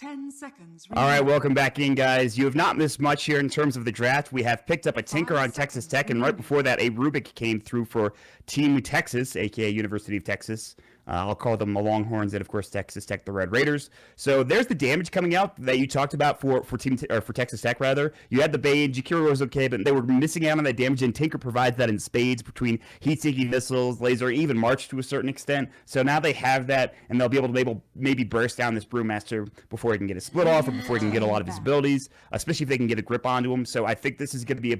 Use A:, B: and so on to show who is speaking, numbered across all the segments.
A: 10 seconds.
B: All right, welcome back in, guys. You have not missed much here in terms of the draft. We have picked up a Tinker on Texas Tech, and right before that, a Rubik came through for Team Texas, aka University of Texas. I'll call them the Longhorns, and of course Texas Tech, the Red Raiders. So there's the damage coming out that you talked about for Texas Tech rather. You had the Bane, Jakiro was okay, but they were missing out on that damage, and Tinker provides that in spades between heat-seeking missiles, laser, even March to a certain extent. So now they have that, and they'll be able to maybe burst down this Brewmaster before he can get a split off or before he can get a lot of his abilities, especially if they can get a grip onto him. So I think this is going to be a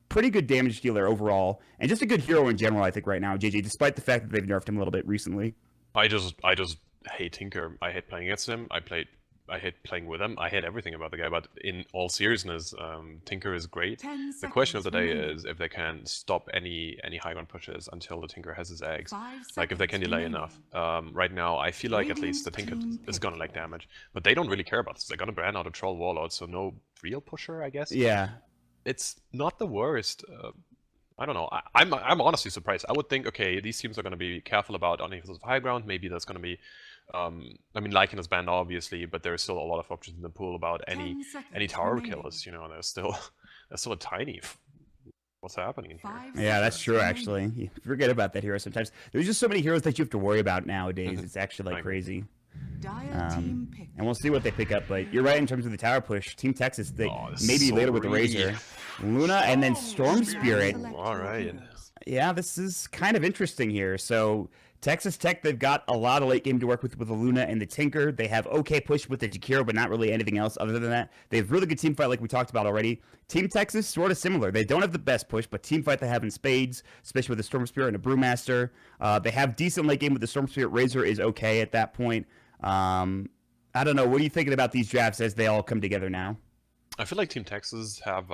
B: pretty good damage dealer overall, and just a good hero in general, I think, right now, JJ, despite the fact that they've nerfed him a little bit recently.
C: I just hate Tinker. I hate playing against him. I hate playing with him. I hate everything about the guy. But in all seriousness, Tinker is great. The question of the day is if they can stop any high ground pushes until the Tinker has his eggs. Like if they can delay enough. Right now, I feel like at least the Tinker is gonna like damage, but they don't really care about this. They're gonna ban out a troll warlord, so no real pusher, I guess.
B: Yeah, it's
C: not the worst. I don't know. I'm honestly surprised. I would think, okay, these teams are going to be careful about unequals of high ground. Maybe that's going to be, I mean, Lycan is banned obviously, but there's still a lot of options in the pool about any tower killers. You know, there's still a tiny. What's happening here?
B: Yeah, that's true. Actually, you forget about that hero sometimes. There's just so many heroes that you have to worry about nowadays. It's actually like crazy. And we'll see what they pick up, but you're right in terms of the tower push. Team Texas, they maybe so later with the Razor, Luna, and then Storm Spirit.
C: All right.
B: Yeah, this is kind of interesting here. So Texas Tech, they've got a lot of late game to work with the Luna and the Tinker. They have okay push with the Jakiro, but not really anything else other than that. They have really good team fight like we talked about already. Team Texas, sort of similar. They don't have the best push, but team fight they have in spades, especially with the Storm Spirit and a Brewmaster. They have decent late game with the Storm Spirit. Razor is okay at that point. I don't know. What are you thinking about these drafts as they all come together now?
C: I feel like Team Texas have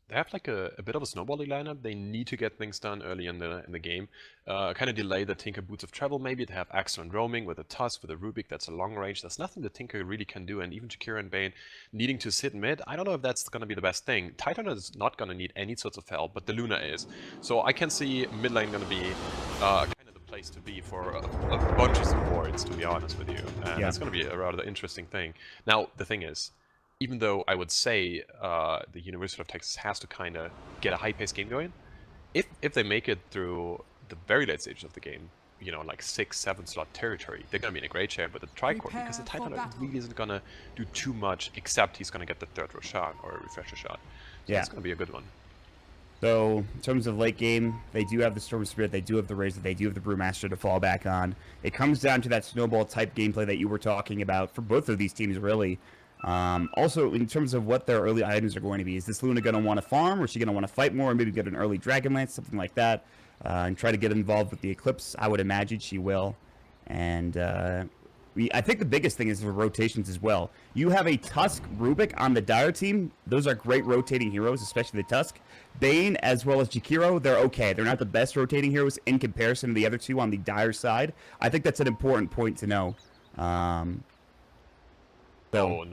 C: they have like a bit of a snowballing lineup. They need to get things done early in the game. Kind of delay the Tinker Boots of Travel maybe. They have excellent roaming with a Tusk, with a Rubik. That's a long range. There's nothing the Tinker really can do. And even Jakiro and Bane needing to sit mid. I don't know if that's going to be the best thing. Titan is not going to need any sorts of help, but the Luna is. So I can see mid lane going to be kind of the place to be for a bunch of supports, to be honest with you. And that's going to be a rather interesting thing. Now, the thing is, even though I would say the University of Texas has to kind of get a high-paced game going, if they make it through the very late stages of the game, you know, like 6-7 slot territory, they're going to be in a great shape with the Tricord, because the Titan really isn't going to do too much, except he's going to get the third row shot or a refresher shot. So it's going to be a good one.
B: So, in terms of late game, they do have the Storm Spirit, they do have the Razor, they do have the Brewmaster to fall back on. It comes down to that snowball-type gameplay that you were talking about for both of these teams, really. Also, in terms of what their early items are going to be, is this Luna going to want to farm, or is she going to want to fight more, or maybe get an early Dragonlance, something like that, and try to get involved with the Eclipse? I would imagine she will. And I think the biggest thing is the rotations as well. You have a Tusk Rubik on the Dire team. Those are great rotating heroes, especially the Tusk. Bane as well as Jakiro, they're okay. They're not the best rotating heroes in comparison to the other two on the Dire side. I think that's an important point to know.
C: Oh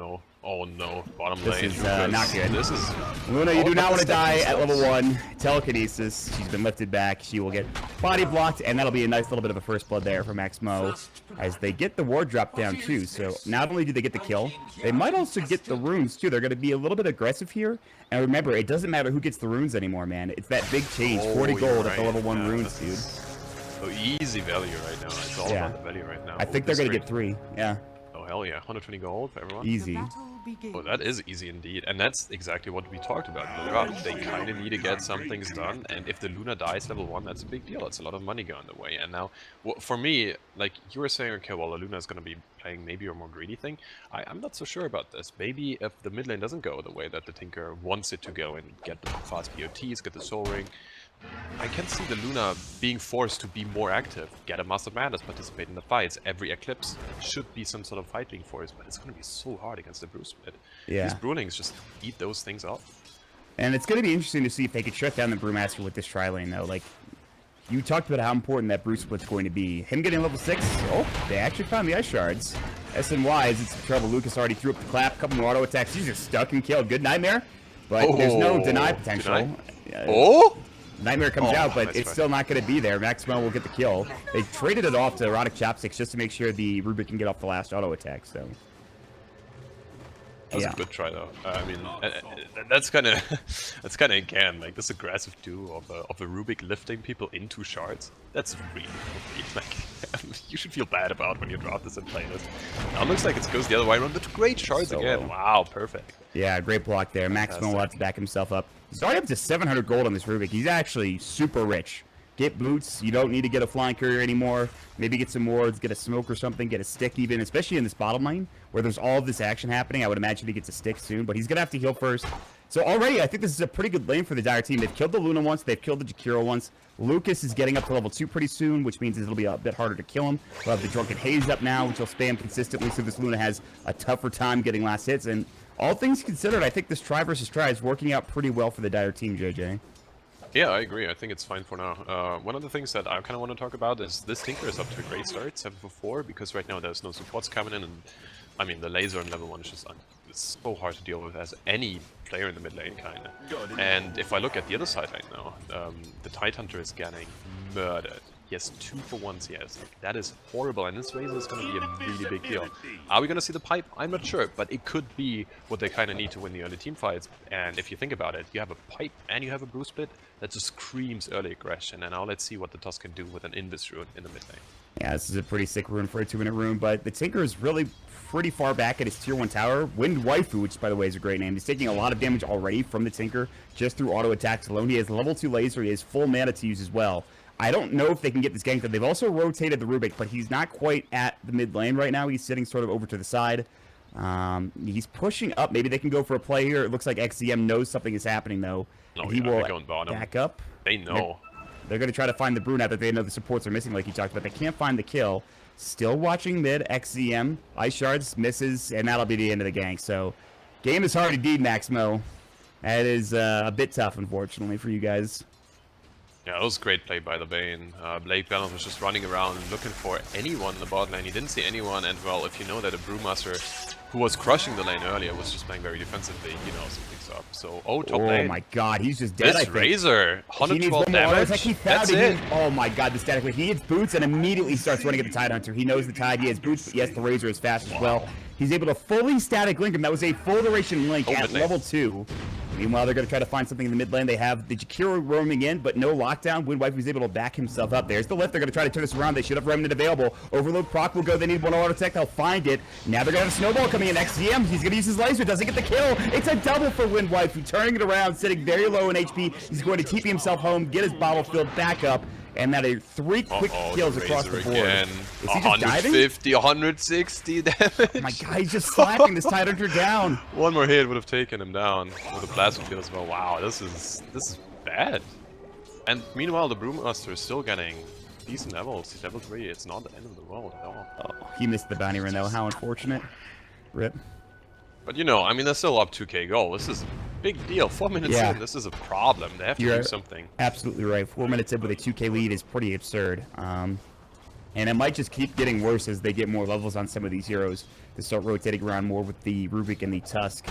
C: no, bottom
B: this
C: lane.
B: This is not good.
C: This is...
B: Luna, you do not want to die at level 1. Telekinesis, she's been lifted back. She will get body blocked, and that'll be a nice little bit of a first blood there for Max Mo, as they get the ward drop down too. So not only do they get the kill, they might also get the runes too. They're going to be a little bit aggressive here. And remember, it doesn't matter who gets the runes anymore, man. It's that big change, 40 gold at the level 1 runes, dude.
C: So easy value right now. It's all about the value right now.
B: I think they're going to get 3, yeah.
C: Oh hell yeah, 120 gold for everyone.
B: Easy.
C: Oh, that is easy indeed, and that's exactly what we talked about in the draft. They kind of need to get some things done, and if the Luna dies level 1, that's a big deal. That's a lot of money going the way. And now, for me, like you were saying, okay, well, the Luna is going to be playing maybe a more greedy thing. I'm not so sure about this. Maybe if the mid lane doesn't go the way that the Tinker wants it to go and get the fast POTs, get the Soul Ring, I can see the Luna being forced to be more active, get a Master Madness, participate in the fights. Every Eclipse should be some sort of fight being forced, but it's going to be so hard against the Brew Split.
B: Yeah.
C: These Brewlings just eat those things up.
B: And it's going to be interesting to see if they could shut down the Brewmaster with this tri-lane, though. Like, you talked about how important that Brew Split's going to be. Him getting level 6, oh, they actually found the Ice Shards. SNY is in some trouble. Lucas already threw up the clap, a couple more auto attacks. He's just stuck and killed. Good Nightmare, but there's no deny potential.
C: Oh!
B: Nightmare comes out, but it's still not going to be there. Maxwell will get the kill. They traded it off to Erotic Chopsticks just to make sure the Rubik can get off the last auto attack. So
C: That was a good try though. I mean, that's kind of that's kind of again like this aggressive duo of a Rubik lifting people into shards. That's really filthy. Like you should feel bad about when you drop this and play this. Now it looks like it goes the other way around, but great shards
B: So
C: again.
B: low.
C: Wow, perfect.
B: Yeah, great block there. Maximo will have to back himself up. He's already up to 700 gold on this Rubik. He's actually super rich. Get boots. You don't need to get a flying courier anymore. Maybe get some wards, get a smoke or something, get a stick even, especially in this bottom lane where there's all of this action happening. I would imagine he gets a stick soon, but he's going to have to heal first. So already, I think this is a pretty good lane for the Dire team. They've killed the Luna once. They've killed the Jakiro once. Lucas is getting up to level 2 pretty soon, which means it'll be a bit harder to kill him. We'll have the Drunken Haze up now, which will spam consistently, so this Luna has a tougher time getting last hits. And all things considered, I think this try versus try is working out pretty well for the Dire team, JJ.
C: Yeah, I agree. I think it's fine for now. One of the things that I kind of want to talk about is this Tinker is up to a great start, 7 for 4, because right now there's no supports coming in, and I mean the laser on level 1 is just it's so hard to deal with as any player in the mid lane, kind of. And if I look at the other side right now, the Tide Hunter is getting murdered. He has 2 for 1 CS. Like, that is horrible, and this Razor is going to be a really big deal. Are we going to see the pipe? I'm not sure, but it could be what they kind of need to win the early team fights. And if you think about it, you have a pipe and you have a boost split that just screams early aggression. And now let's see what the Tusk can do with an Invis rune in the mid lane.
B: Yeah, this is a pretty sick rune for a 2-minute rune, but the Tinker is really pretty far back at his tier 1 tower. Wind Waifu, which by the way is a great name, he's taking a lot of damage already from the Tinker just through auto attacks alone. He has level 2 laser, he has full mana to use as well. I don't know if they can get this gank done. They've also rotated the Rubik, but he's not quite at the mid lane right now. He's sitting sort of over to the side. He's pushing up. Maybe they can go for a play here. It looks like XCM knows something is happening, though.
C: Oh,
B: he
C: yeah,
B: will
C: they're going bottom.
B: back up.
C: They know.
B: They're going to try to find the brew now that they know the supports are missing, like you talked about. They can't find the kill. Still watching mid. XCM. Ice Shards misses, and that'll be the end of the gank. So, game is hard indeed, Maximo. That is a bit tough, unfortunately, for you guys.
C: Yeah, it was great play by the Bane. Blake Balance was just running around looking for anyone in the bot lane. He didn't see anyone, and well, if you know that a Brewmaster who was crushing the lane earlier was just playing very defensively, he knows something's up. So, top lane.
B: Oh my god, he's just dead, I
C: This
B: think.
C: Razor,
B: He needs
C: 112
B: one more.
C: damage.
B: It's like he found
C: That's
B: it.
C: it.
B: Oh my god, the static wave. He hits boots and immediately starts running at the Tide Hunter. He knows the Tide. He has boots, but yes, the Razor is fast as well. He's able to fully static link him. That was a full duration link at level 2. Meanwhile, they're going to try to find something in the mid lane. They have the Jakiro roaming in, but no lockdown. Wind Waifu is able to back himself up. There's the lift. They're going to try to turn this around. They should have Remnant available. Overload proc will go. They need one auto tech. They'll find it. Now they're going to have a snowball coming in. XCM, he's going to use his laser. Doesn't get the kill. It's a double for Wind Waifu. Turning it around, sitting very low in HP. He's going to TP himself home, get his bottle filled back up. And that is 3 quick kills across the board.
C: Again.
B: Is he just diving?
C: 150, 160 damage.
B: Oh my god, he's just slapping this Tide Hunter down.
C: One more hit would have taken him down with a plasma field as well. Wow, this is bad. And meanwhile, the Brewmaster is still getting decent levels. He's level 3. It's not the end of the world at all.
B: Oh, he missed the bounty run though. How unfortunate. Rip.
C: But you know, I mean, they're still up 2k goal. This is a big deal. 4 minutes in, this is a problem. They have to do something.
B: Absolutely right. 4 minutes in with a 2k lead is pretty absurd. And it might just keep getting worse as they get more levels on some of these heroes to start rotating around more with the Rubik and the Tusk.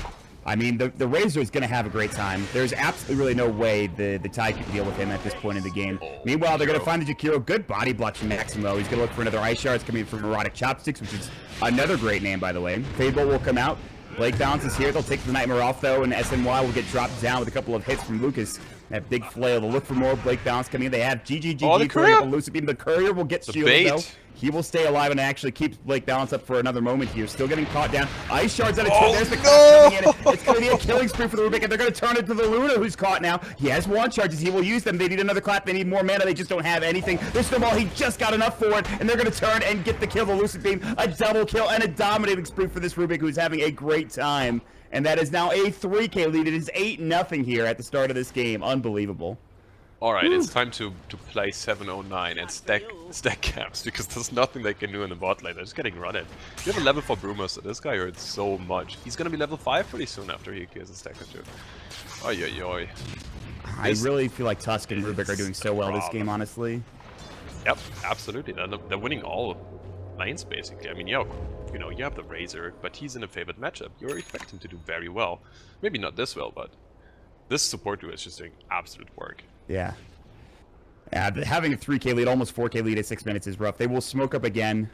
B: I mean, the Razor is going to have a great time. There's absolutely really no way the Tide can deal with him at this point in the game. Meanwhile, they're going to find the Jakiro. Good body block from Maximo. He's going to look for another Ice Shards coming in from Erotic Chopsticks, which is another great name, by the way. Fable will come out. Blake Balance is here. They'll take the Nightmare off, though, and SNY will get dropped down with a couple of hits from Lucas. That big flail. They'll look for more Blake Balance coming in. They have GG for the Lucid Beam. The Courier will get shielded, though. He will stay alive and actually keeps Blake Balance up for another moment here. Still getting caught down. Ice Shards out of turn. There's the coming in. It's going to be a killing spree for the Rubik, and they're going to turn it to the Luna, who's caught now. He has one charges. He will use them. They need another clap. They need more mana. They just don't have anything. This snowball, he just got enough for it, and they're going to turn and get the kill. The Lucid Beam, a double kill, and a dominating spree for this Rubik, who's having a great time. And that is now a 3k lead. It is 8-0 here at the start of this game. Unbelievable.
C: Alright, it's time to play 709 and stack camps, because there's nothing they can do in the bot lane. They're just getting run it. You have a level 4 Brewmaster. This guy hurts so much. He's gonna be level 5 pretty soon after he gets a stack or two. Oi, oi, oi.
B: I really feel like Tusk and Rubik are doing so well this game, honestly.
C: Yep, absolutely. They're winning all lanes, basically. I mean, you know, you have the Razor, but he's in a favored matchup. You expect him to do very well. Maybe not this well, but this support duo is just doing absolute work.
B: Yeah. Having a 3k lead, almost 4k lead at 6 minutes is rough. They will smoke up again.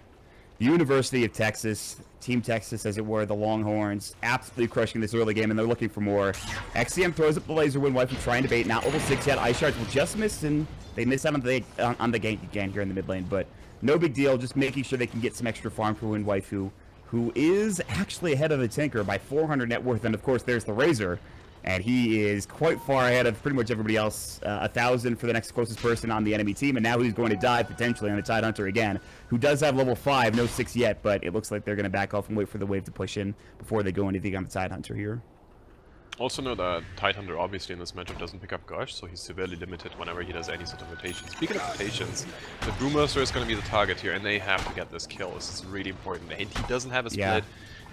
B: University of Texas, Team Texas, as it were, the Longhorns, absolutely crushing this early game, and they're looking for more. XCM throws up the laser when Waifu trying to bait, not level 6 yet. Ice Shards will just miss, and they miss out on the gank again here in the mid lane, but no big deal, just making sure they can get some extra farm for Wind Waifu, who is actually ahead of the Tinker by 400 net worth, and of course there's the Razor, and he is quite far ahead of pretty much everybody else. 1,000 for the next closest person on the enemy team, and now he's going to die potentially on the Tidehunter again, who does have level 5, no 6 yet, but it looks like they're going to back off and wait for the wave to push in before they go anything on the Tidehunter here.
C: Also know that Tidehunter obviously in this matchup doesn't pick up Gush, so he's severely limited whenever he does any sort of rotation. Speaking of rotations, the Brewmaster is going to be the target here, and they have to get this kill. This is really important. And he doesn't have a split.
B: Yeah.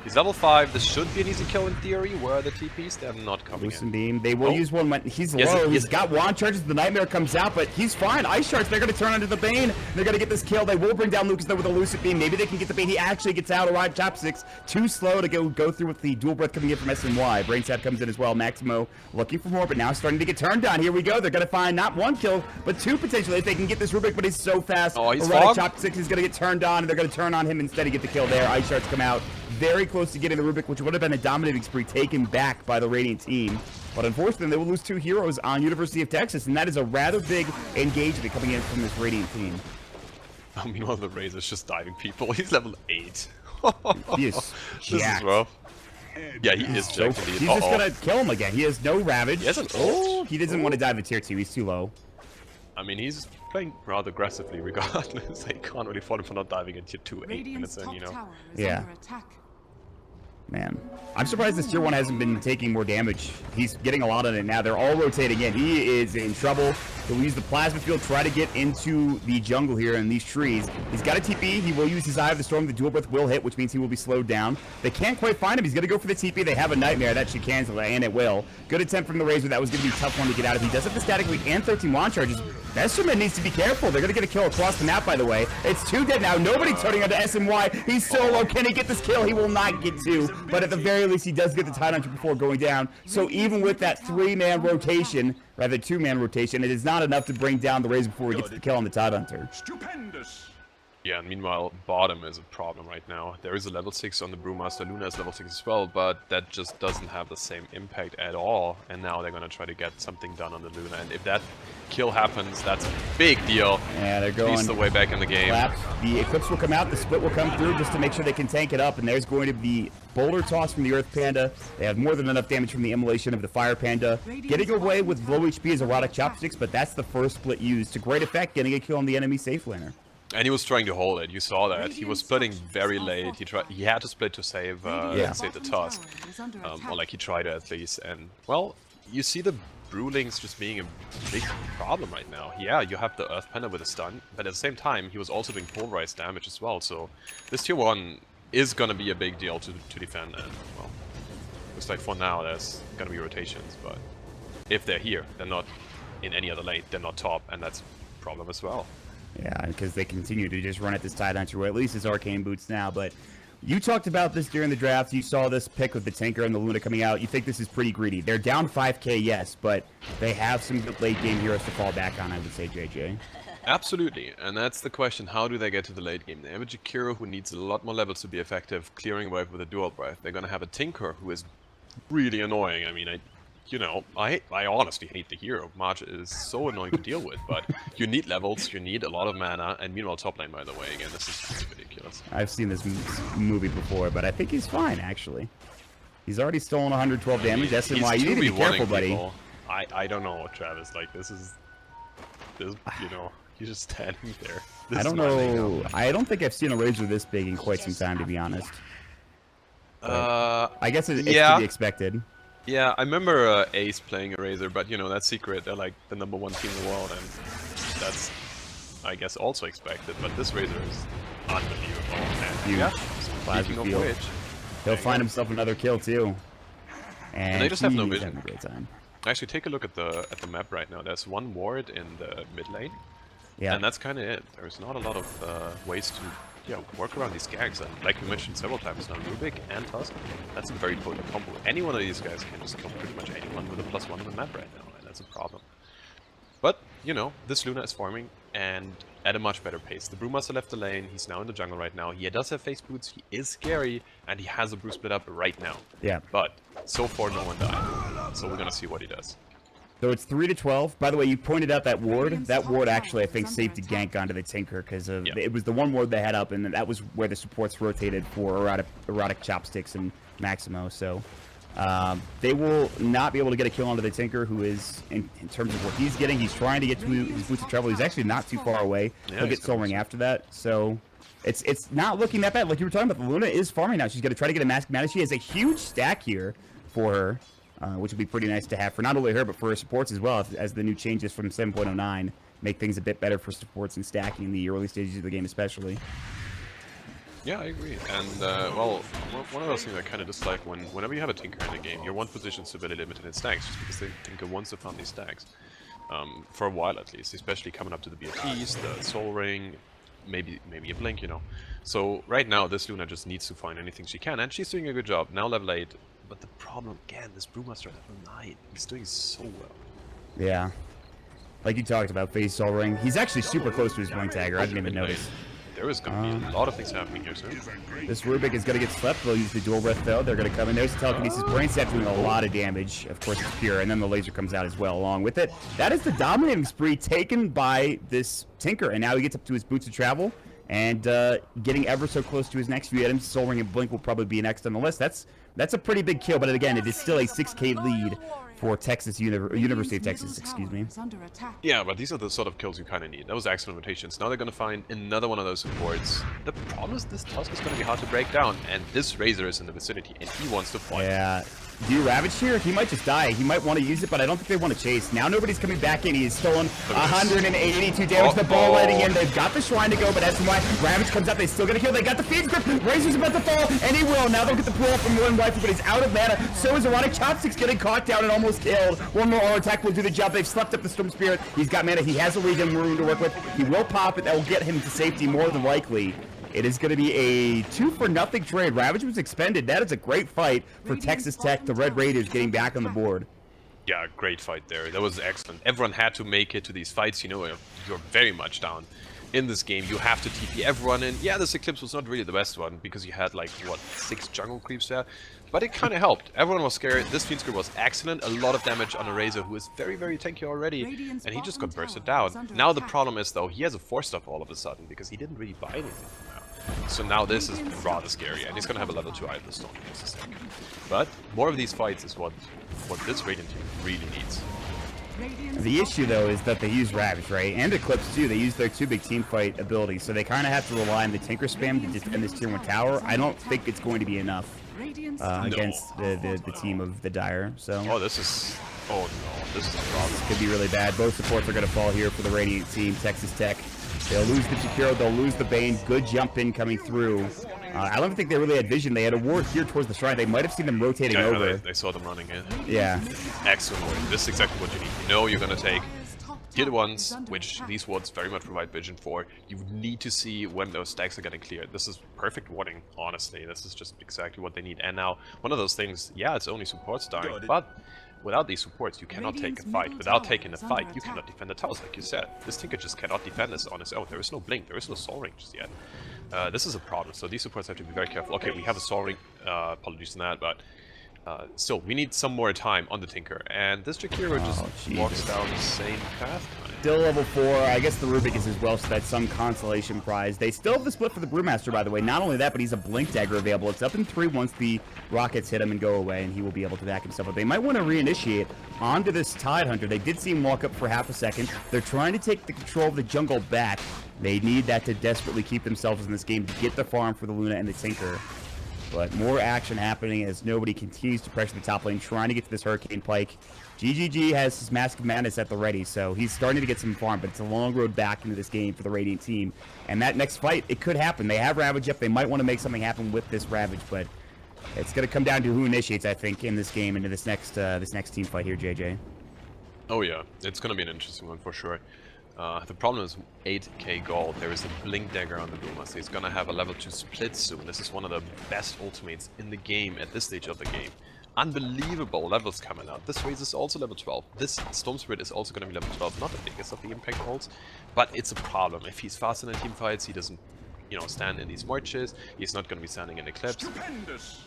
C: He's level 5. This should be an easy kill in theory. Where are the TPs? They're not coming
B: Lucent
C: in.
B: Beam. They will use one when he's low. He's got wand charges. The Nightmare comes out, but he's fine. Ice Shards, they're going to turn onto the Bane. They're going to get this kill. They will bring down Lucas though with a Lucent Beam. Maybe they can get the Bane. He actually gets out. Arrive Chopsticks. Too slow to go through with the dual breath coming in from SNY. Brainstab comes in as well. Maximo looking for more, but now starting to get turned on. Here we go. They're going to find not one kill, but 2 potentially if they can get this Rubik, but he's so fast.
C: Oh, he's
B: Arrive
C: fogged.
B: Chopsticks is going to get turned on, and they're going to turn on him instead of get the kill there. Ice Shards come out. Very close to getting the Rubik, which would have been a dominating spree taken back by the Radiant team. But unfortunately, they will lose 2 heroes on University of Texas, and that is a rather big engagement coming in from this Radiant team.
C: Meanwhile, the Razor's just diving people. He's level 8.
B: He is
C: This is
B: jacked.
C: rough. Yeah, he is
B: So,
C: jacked indeed.
B: he's just going to kill him again. He has no Ravage.
C: He has an
B: Oh,
C: ult.
B: he doesn't want to dive at tier 2. He's too low.
C: I mean, he's playing rather aggressively regardless. I can't really fault him for not diving into tier 2 8 minutes in, you know.
B: Yeah. Man, I'm surprised this tier 1 hasn't been taking more damage. He's getting a lot on it now. They're all rotating in. He is in trouble. He'll use the plasma field, try to get into the jungle here in these trees. He's got a TP. He will use his Eye of the Storm. The dual breath will hit, which means he will be slowed down. They can't quite find him. He's going to go for the TP. They have a Nightmare. That should cancel it, and it will. Good attempt from the Razor. That was going to be a tough one to get out of. He does have the static weak and 13 wand charges. Vesterman needs to be careful. They're going to get a kill across the map, by the way. It's 2 dead now. Nobody turning onto SMY. He's so low. Can he get this kill? He will not get 2. But at the very least, he does get the Tidehunter before going down. So even with that 3-man rotation, rather 2-man rotation, it is not enough to bring down the Razor before he gets the kill on the Tidehunter.
A: Stupendous.
C: Yeah, and meanwhile, bottom is a problem right now. There is a level 6 on the Brewmaster. Luna is level 6 as well, but that just doesn't have the same impact at all. And now they're going to try to get something done on the Luna. And if that kill happens, that's a big deal.
B: Yeah, they're going.
C: Leads the way back in the game.
B: Collapse. The Eclipse will come out, the Split will come through just to make sure they can tank it up, and there's going to be Boulder Toss from the Earth Panda. They have more than enough damage from the immolation of the Fire Panda. Getting away with low HP is Erotic Chopsticks, but that's the first split used to great effect, getting a kill on the enemy safe laner.
C: And he was trying to hold it. You saw that. He was splitting very late. He had to split to save save the toss. Or like he tried to at least. And well, you see the Brewlings just being a big problem right now. Yeah, you have the Earth Panda with a stun, but at the same time, he was also doing pulverized damage as well. So this tier 1 is gonna be a big deal to defend. And well, looks like for now there's gonna be rotations, but if they're here, they're not in any other lane. They're not top, and that's a problem as well.
B: Yeah, because they continue to just run at this Tidehunter, or at least his Arcane Boots now, but you talked about this during the draft. You saw this pick with the Tinker and the Luna coming out. You think this is pretty greedy. They're down 5k, yes, but they have some good late-game heroes to fall back on, I would say, JJ.
C: Absolutely, and that's the question, how do they get to the late game? They have a Jakiro who needs a lot more levels to be effective, clearing away with a dual breath. They're gonna have a Tinker who is really annoying. I mean, I honestly hate the hero. March is so annoying to deal with, but you need levels, you need a lot of mana, and meanwhile top lane, by the way, again, this is really ridiculous.
B: I've seen this movie before, but I think he's fine, actually. He's already stolen 112 damage. That's why you need to be careful, buddy.
C: People. I don't know, Travis, like, this, you know, he's just standing there. This
B: I don't
C: is my thing
B: know.
C: now.
B: I don't think I've seen a Razor this big in quite some time, to be honest. I guess it's to be expected.
C: Yeah, I remember Ace playing a Razor, but you know, that's secret. They're like the #1 team in the world, and that's, I guess, also expected. But this Razor is unbelievable. And
B: Huge.
C: yeah,
B: Plasma
C: speaking of
B: field.
C: which,
B: He'll find himself another kill, too.
C: And they just have no
B: he's
C: vision.
B: having a great time.
C: actually take a look at the map right now. There's one ward in the mid lane,
B: Yeah.
C: and that's kind of it. There's not a lot of ways to work around these ganks, and like we mentioned several times now, Rubik and Tusk, that's a very potent combo. Any one of these guys can just kill pretty much anyone with a +1 on the map right now, and that's a problem. But, you know, this Luna is farming, and at a much better pace. The Brewmaster left the lane, he's now in the jungle right now. He does have face boots, he is scary, and he has a brew split up right now.
B: Yeah.
C: But, so far no one died. So we're gonna see what he does.
B: So it's 3-12. By the way, you pointed out that ward. That ward actually, I think, saved a gank onto the Tinker because it was the one ward they had up, and that was where the supports rotated for erotic chopsticks and Maximo. So they will not be able to get a kill onto the Tinker, who is, in terms of what he's getting, he's trying to get to his boots of travel. He's actually not too far away. He'll get Soul Ring after that. So it's not looking that bad. Like you were talking about, the Luna is farming now. She's going to try to get a Mask Mana. She has a huge stack here for her. Which would be pretty nice to have for not only her, but for her supports as well, as the new changes from 7.09 make things a bit better for supports and stacking in the early stages of the game especially.
C: Yeah, I agree. And, well, one of those things I kind of dislike whenever you have a Tinker in the game, your one position is severely limited in stacks, just because the Tinker wants to farm these stacks. For a while at least, especially coming up to the BFTs, the Soul Ring, maybe a Blink, you know. So right now, this Luna just needs to find anything she can, and she's doing a good job. Now level 8. But the problem, again, this Brewmaster at level 9, he's doing so well.
B: Yeah. Like you talked about, Phase Soul Ring. He's actually super close to his Blink Dagger. I didn't even notice.
C: There is going to be a lot of things happening here soon.
B: This Rubik is going to get slept. They'll use the Dual Breath, though. They're going to come in. There's the Telekinesis. Brain Sap doing a lot of damage. Of course, it's pure. And then the laser comes out as well along with it. That is the dominating spree taken by this Tinker. And now he gets up to his Boots of Travel. And getting ever so close to his next few items. Soul Ring and Blink will probably be next on the list. That's a pretty big kill, but again, it is still a 6K lead for University of Texas, excuse me.
C: Yeah, but these are the sort of kills you kind of need. That was excellent rotations. Now they're going to find another one of those supports. The problem is this Tusk is going to be hard to break down, and this Razor is in the vicinity, and he wants to fight.
B: Yeah. Do you Ravage here? He might just die. He might want to use it, but I don't think they want to chase. Now nobody's coming back in. He's stolen 182 damage. The ball letting in. They've got the Shrine to go, but that's why Ravage comes out. They still get a kill. They got the Fiend's Grip. Razor's about to fall, and he will. Now they'll get the pull from one rifle, but he's out of mana. So is Erotic Chopsticks getting caught down and almost killed. One more auto attack will do the job. They've slept up the Storm Spirit. He's got mana. He has a Regen Rune to work with. He will pop it. That will get him to safety more than likely. It is going to be a 2-for-0 trade. Ravage was expended. That is a great fight for Texas Tech. The Red Raiders getting back on the board.
C: Yeah, great fight there. That was excellent. Everyone had to make it to these fights. You know, you're very much down in this game. You have to TP everyone in. Yeah, this Eclipse was not really the best one because you had, like, what, 6 jungle creeps there? But it kind of helped. Everyone was scared. This Fiend's Grip was excellent. A lot of damage on a Razor who is very, very tanky already. And he just got bursted down. Now the problem is, though, he has a 4-stuff all of a sudden because he didn't really buy anything from now. So now this is rather scary, and he's gonna have a level 2 Eye of the Storm in just a second. But more of these fights is what this Radiant team really needs.
B: The issue, though, is that they use Ravage, right? And Eclipse, too. They use their 2 big team fight abilities, so they kind of have to rely on the Tinker spam to defend this Tier 1 tower. I don't think it's going to be enough against the team of the Dire, so...
C: Oh, this is... Oh, no. This is a problem.
B: This could be really bad. Both supports are going to fall here for the Radiant team. Texas Tech. They'll lose the Jakiro, they'll lose the Bane. Good jump in coming through. I don't think they really had vision. They had a ward here towards the Shrine. They might have seen them rotating over.
C: They saw them running in.
B: Yeah.
C: Excellent ward. This is exactly what you need. You know you're going to take tier 1s, which these wards very much provide vision for. You need to see when those stacks are getting cleared. This is perfect warning, honestly. This is just exactly what they need. And now, one of those things, yeah, it's only supports dying, but... without these supports, you cannot take a fight. Without taking a fight, you cannot defend the towers, like you said. This Tinker just cannot defend this on his own. There is no Blink, there is no Soul Ring just yet. This is a problem, so these supports have to be very careful. Okay, we have a Soul Ring, apologies on that, but still, we need some more time on the Tinker. And this Jakiro just walks down the same path.
B: Still level 4. I guess the Rubik is as well, so that's some consolation prize. They still have the split for the Brewmaster, by the way. Not only that, but he's a Blink Dagger available. It's up in 3 once the rockets hit him and go away, and he will be able to back himself up. They might want to reinitiate onto this Tide Hunter. They did see him walk up for half a second. They're trying to take the control of the jungle back. They need that to desperately keep themselves in this game to get the farm for the Luna and the Tinker. But more action happening as nobody continues to pressure the top lane, trying to get to this Hurricane Pike. GGG has his Mask of Madness at the ready, so he's starting to get some farm, but it's a long road back into this game for the Radiant team. And that next fight, it could happen. They have Ravage up. They might want to make something happen with this Ravage, but it's going to come down to who initiates, I think, in this game, into this next team fight here, JJ.
C: Oh yeah, it's going to be an interesting one for sure. The problem is 8k gold. There is a Blink Dagger on the Brewmaster. He's gonna have a level 2 split soon. This is one of the best ultimates in the game at this stage of the game. unbelievable levels coming out. This race is also level 12. This Storm Spirit is also going to be level 12. Not the biggest of the impact holds, but it's a problem. If he's fast in the team fights, he doesn't, you know, stand in these marches. He's not going to be standing in Eclipse.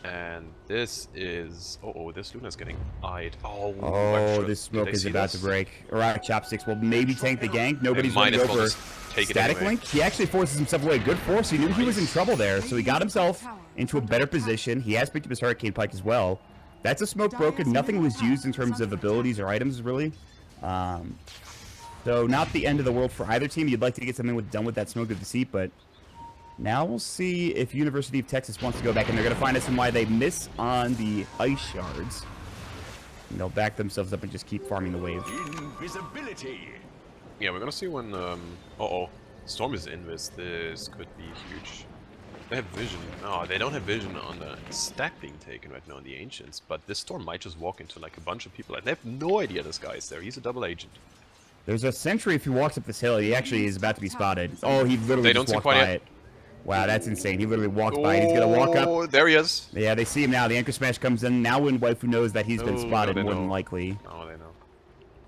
C: And this is... oh, this Luna's getting eyed. Oh,
B: this smoke is about to break. Alright, Chopsticks will maybe tank the gank. Nobody's
C: might
B: going
C: as well
B: over
C: just take it
B: Static
C: anyway.
B: Link. He actually forces himself away. Good force. He knew he was in trouble there, so he got himself into a better position. He has picked up his Hurricane Pike as well. That's a smoke broken. Nothing was used in terms of abilities or items, really. So not the end of the world for either team. You'd like to get something done with that Smoke of Deceit, but now we'll see if University of Texas wants to go back, and they're going to find us and why they miss on the ice shards. And they'll back themselves up and just keep farming the wave.
A: Invisibility.
C: Yeah, we're going to see when... Storm is invis. This could be huge. They have vision. No, they don't have vision on the stack being taken right now in the Ancients, but this Storm might just walk into like a bunch of people and they have no idea this guy is there. He's a double agent.
B: There's a sentry if he walks up this hill. He actually is about to be spotted. Oh, he literally just walked by it. Wow, that's insane. He literally walked by it. He's going to walk up.
C: Oh, there he is.
B: Yeah, they see him now. The Anchor Smash comes in. Now when Waifu knows that he's been spotted, more than likely.
C: Oh, they know.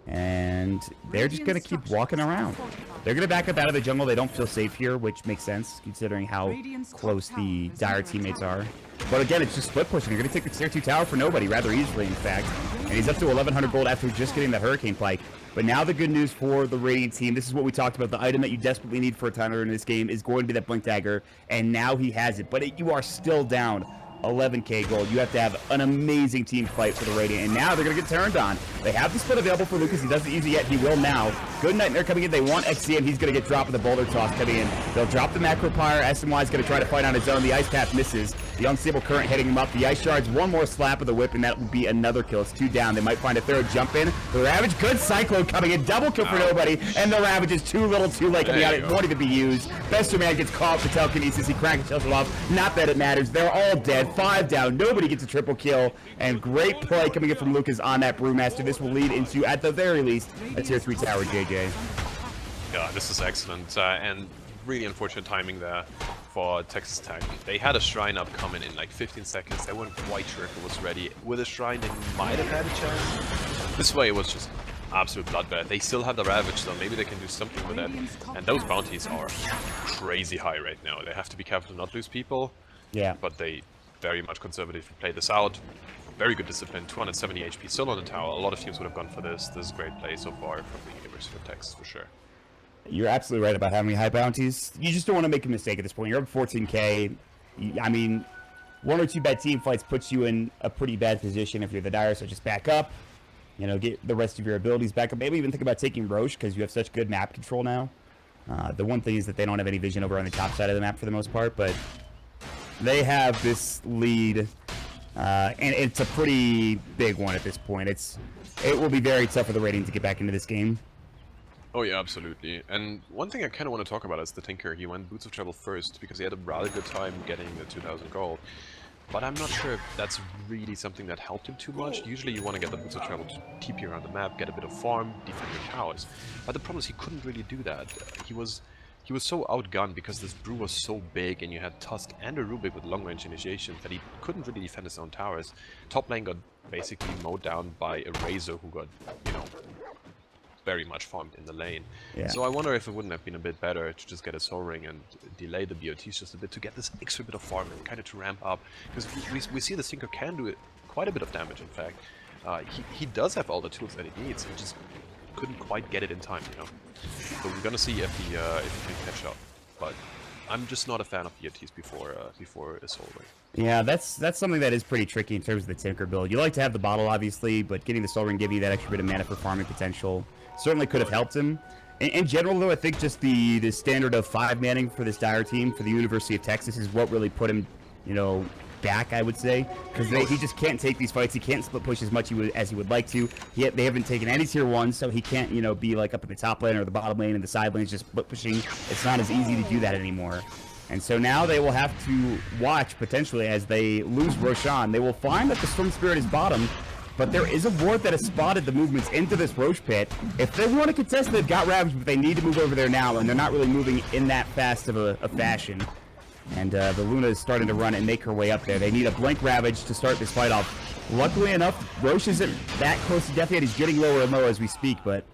B: And they're just going to keep walking around. They're going to back up out of the jungle. They don't feel safe here, which makes sense considering how close the Dire teammates are. But again, it's just split pushing. You're going to take the tier 2 tower for nobody, rather easily, in fact. And he's up to 1,100 gold after just getting the Hurricane Pike. But now the good news for the Radiant team, this is what we talked about. The item that you desperately need for a timer in this game is going to be that Blink Dagger. And now he has it. But you are still down 11k gold. You have to have an amazing team fight for the Radiant, and now they're going to get turned on. They have the split available for Lucas. He doesn't use it yet. He will now. Good Nightmare coming in. They want XCM. He's going to get dropped with the Boulder Toss coming in. They'll drop the Macro Pyre. SMY is going to try to fight on his own. The Ice Path misses. The Unstable Current hitting him up. The Ice Shards, one more slap of the whip, and that will be another kill. It's 2 down. They might find a third jump in. The Ravage, good Cyclone coming in. Double kill for nobody, and the Ravage is too little too late. It won't even be used. Bester Man gets caught for telekinesis. He cranks himself off. Not that it matters. They're all dead. 5 down. Nobody gets a triple kill, and great play coming in from Lucas on that Brewmaster. This will lead into, at the very least, a tier 3 tower, JJ.
C: Yeah, this is excellent, and really unfortunate timing there for Texas Tech. They had a Shrine up coming in like 15 seconds. They weren't quite sure if it was ready. With a Shrine, they might have had a chance. This way, it was just absolute bloodbath. They still have the Ravage, so maybe they can do something with that. And those bounties are crazy high right now. They have to be careful to not lose people.
B: Yeah.
C: But they very much conservatively play this out. Very good discipline. 270 HP still on the tower. A lot of teams would have gone for this. This is great play so far from the University of Texas for sure.
B: You're absolutely right about having high bounties. You just don't want to make a mistake at this point. You're up 14k. I mean, 1 or 2 bad team fights puts you in a pretty bad position if you're the Dire, so just back up. You know, get the rest of your abilities back up. Maybe even think about taking Roche because you have such good map control now. The one thing is that they don't have any vision over on the top side of the map for the most part, but they have this lead, and it's a pretty big one at this point. It will be very tough for the Radiant to get back into this game.
C: Oh yeah, absolutely. And one thing I kind of want to talk about is the Tinker. He went Boots of Travel first because he had a rather good time getting the 2,000 gold. But I'm not sure if that's really something that helped him too much. Usually you want to get the Boots of Travel to TP around the map, get a bit of farm, defend your towers. But the problem is he couldn't really do that. He was so outgunned because this brew was so big and you had Tusk and a Rubik with long-range initiation that he couldn't really defend his own towers. Top lane got basically mowed down by a Razor who got, you know, very much farmed in the lane. Yeah. So I wonder if it wouldn't have been a bit better to just get a Soul Ring and delay the BOTs just a bit to get this extra bit of farm and kind of to ramp up. Because we see the Tinker can do quite a bit of damage, in fact. He does have all the tools that he needs, he just couldn't quite get it in time, you know. So we're gonna see if he can catch up. But I'm just not a fan of BOTs before a Soul Ring.
B: Yeah, that's something that is pretty tricky in terms of the Tinker build. You like to have the bottle, obviously, but getting the Soul Ring give you that extra bit of mana for farming potential certainly could have helped him. In general, though, I think just the standard of 5 manning for this Dire team for the University of Texas is what really put him, you know, back, I would say, because he just can't take these fights. He can't split push as much as he would like to. They haven't taken any tier 1, so he can't, you know, be like up in the top lane or the bottom lane and the side lanes just split pushing. It's not as easy to do that anymore. And so now they will have to watch, potentially, as they lose Roshan. They will find that the Storm Spirit is bottom, but there is a ward that has spotted the movements into this Roche pit. If they want to contest, they've got Ravage, but they need to move over there now, and they're not really moving in that fast of a fashion. And the Luna is starting to run and make her way up there. They need a Blink Ravage to start this fight off. Luckily enough, Roche isn't that close to death yet. He's getting lower and lower as we speak, but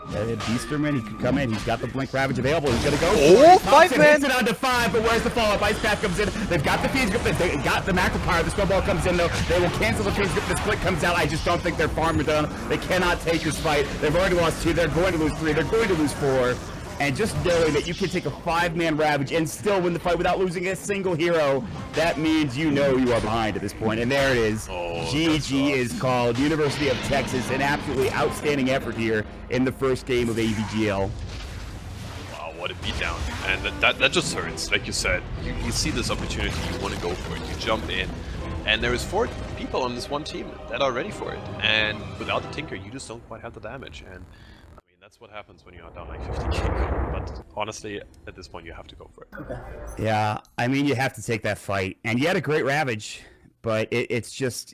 B: Beasterman, he could come in. He's got the Blink Ravage available. He's going to go.
A: Oh, 5-man!
B: Hits it on to 5, but where's the follow-up? Ice Path comes in. They've got the Fiend's Grip. They got the Macro Power. The Snowball comes in, though. They will cancel the Fiend's Grip. This Split comes out. I just don't think they're farming done. They cannot take this fight. They've already lost 2. They're going to lose 3. They're going to lose 4. And just knowing that you can take a 5-man Ravage and still win the fight without losing a single hero, that means you know you are behind at this point. And there it is. GG is called. University of Texas, an absolutely outstanding effort here in the first game of AVGL.
C: Wow, what a beatdown. And that just hurts. Like you said, you see this opportunity, you want to go for it, you jump in. And there is 4 people on this one team that are ready for it. And without the Tinker, you just don't quite have the damage. And that's what happens when you are down like 50k. But honestly, at this point, you have to go for it.
B: Okay. Yeah, I mean, you have to take that fight. And you had a great Ravage, but it's just...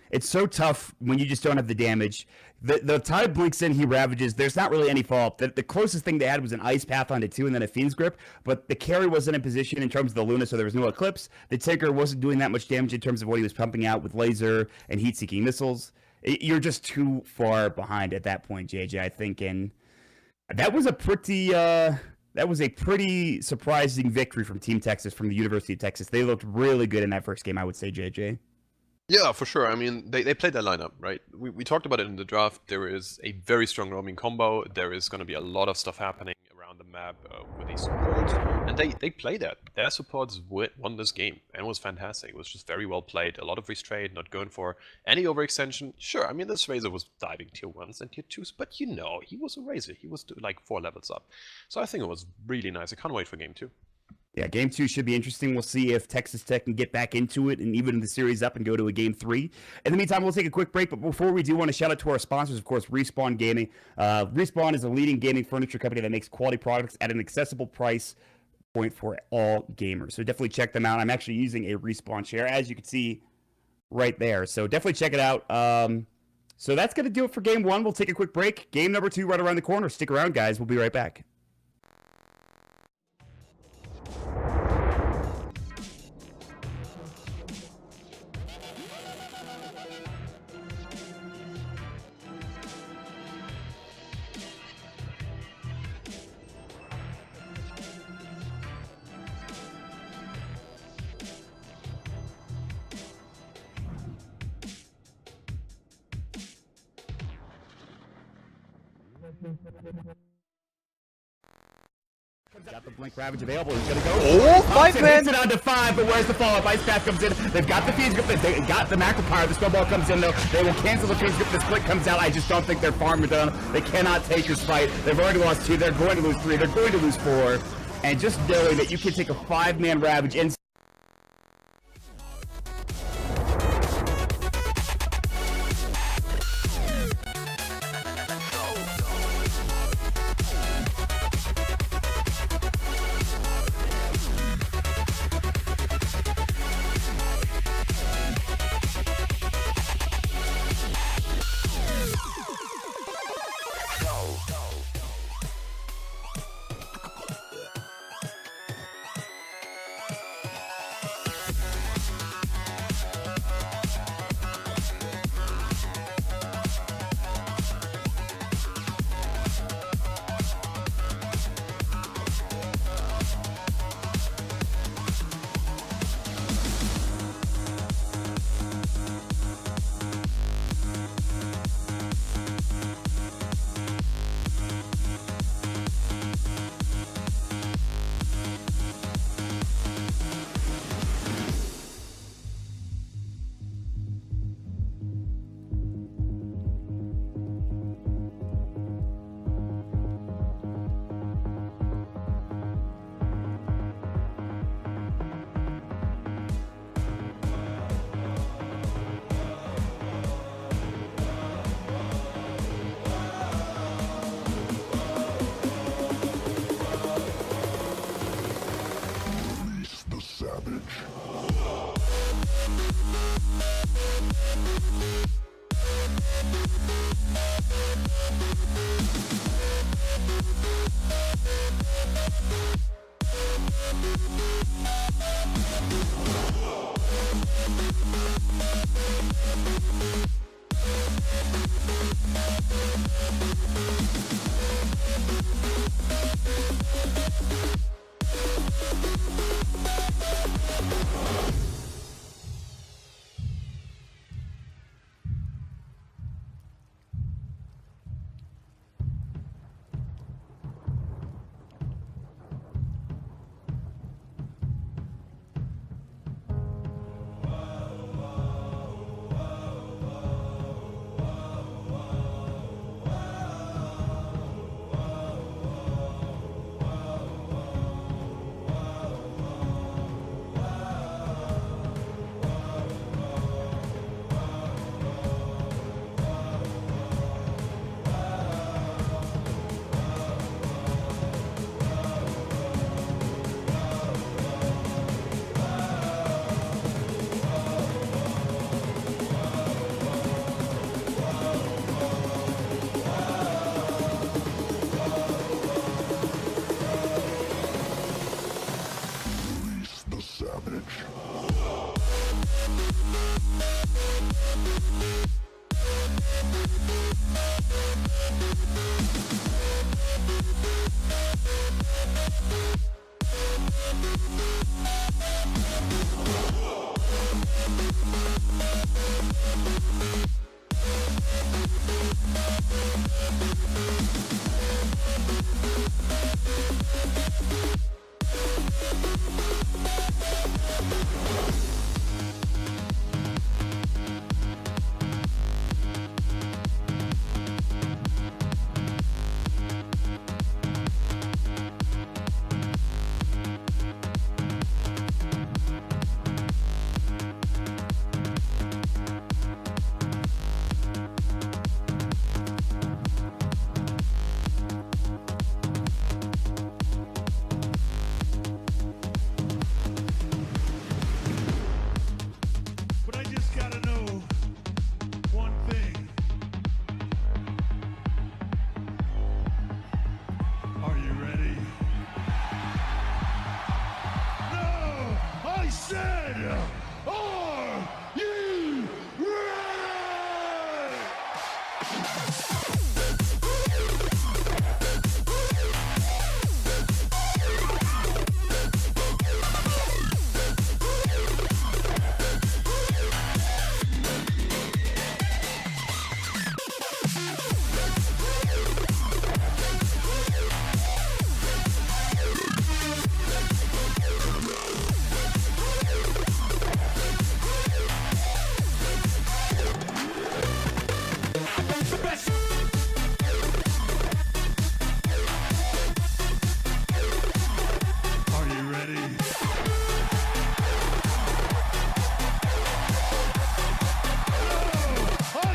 B: It's so tough when you just don't have the damage. The Tide blinks in, he Ravages. There's not really any follow-up. The closest thing they had was an Ice Path onto 2 and then a Fiend's Grip, but the carry wasn't in position in terms of the Luna, so there was no Eclipse. The Tinker wasn't doing that much damage in terms of what he was pumping out with Laser and Heat-Seeking Missiles. You're just too far behind at that point, JJ, I think, and that was a pretty surprising victory from Team Texas, from the University of Texas. They looked really good in that first game, I would say, JJ.
C: Yeah, for sure. I mean, they played their lineup, right? We talked about it in the draft. There is a very strong roaming combo. There is going to be a lot of stuff happening around the map with these supports. And they played that. Their supports won this game. And it was fantastic. It was just very well played. A lot of restraint, not going for any overextension. Sure, I mean, this Razor was diving tier 1s and tier 2s. But you know, he was a Razor. He was like 4 levels up. So I think it was really nice. I can't wait for game 2.
B: Yeah, game 2 should be interesting. We'll see if Texas Tech can get back into it and even the series up and go to a game 3. In the meantime, we'll take a quick break. But before we do, want to shout out to our sponsors, of course, Respawn Gaming. Respawn is a leading gaming furniture company that makes quality products at an accessible price point for all gamers. So definitely check them out. I'm actually using a Respawn chair, as you can see right there. So definitely check it out. So that's going to do it for game 1. We'll take a quick break. Game number 2 right around the corner. Stick around, guys. We'll be right back. Got the Blink Ravage available. He's going to go.
A: Oh, 5-man!
B: Hits it on to 5, but where's the follow-up? Ice Path comes in. They've got the Fiend's Grip. They got the Macro Power. The Snowball comes in, though. They will cancel the Fiend's Grip. The Split comes out. I just don't think they're farming done. They cannot take this fight. They've already lost 2. They're going to lose 3. They're going to lose 4. And just knowing that you can take a 5-man Ravage and
A: said, are you ready? Are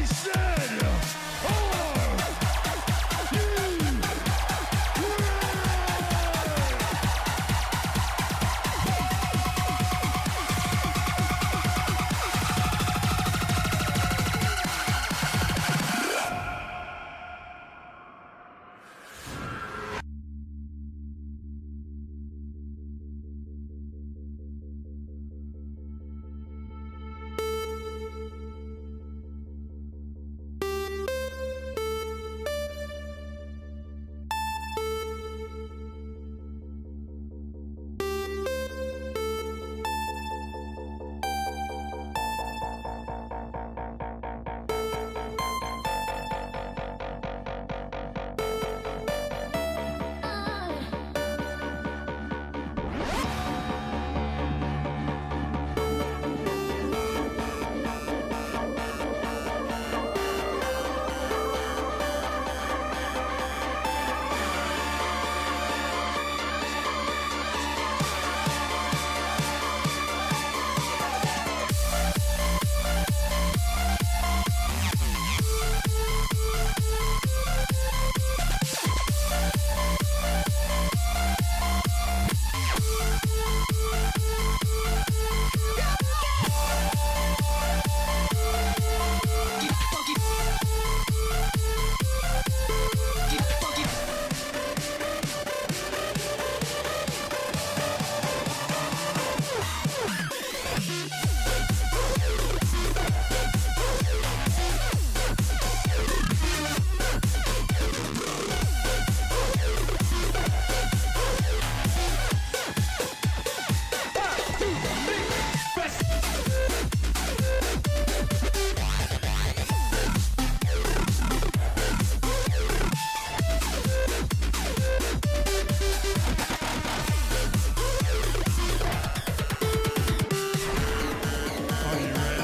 A: you ready?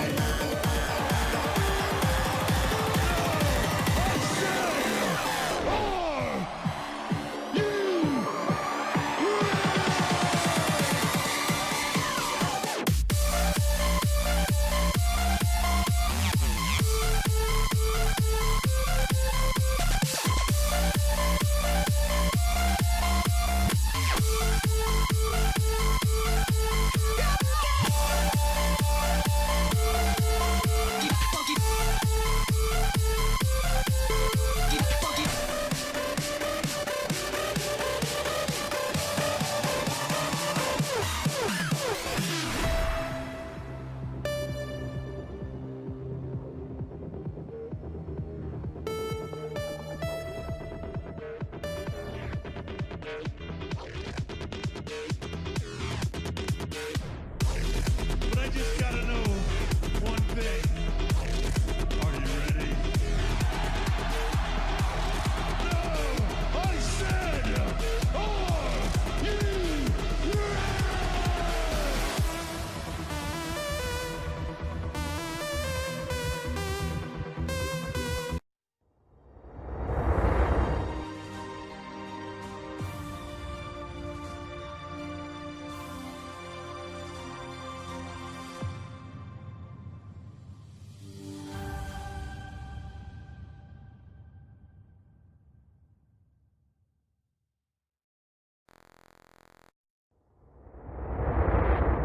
A: I said, are you ready? But I just gotta know one thing. Are you ready? No! I said, are you ready?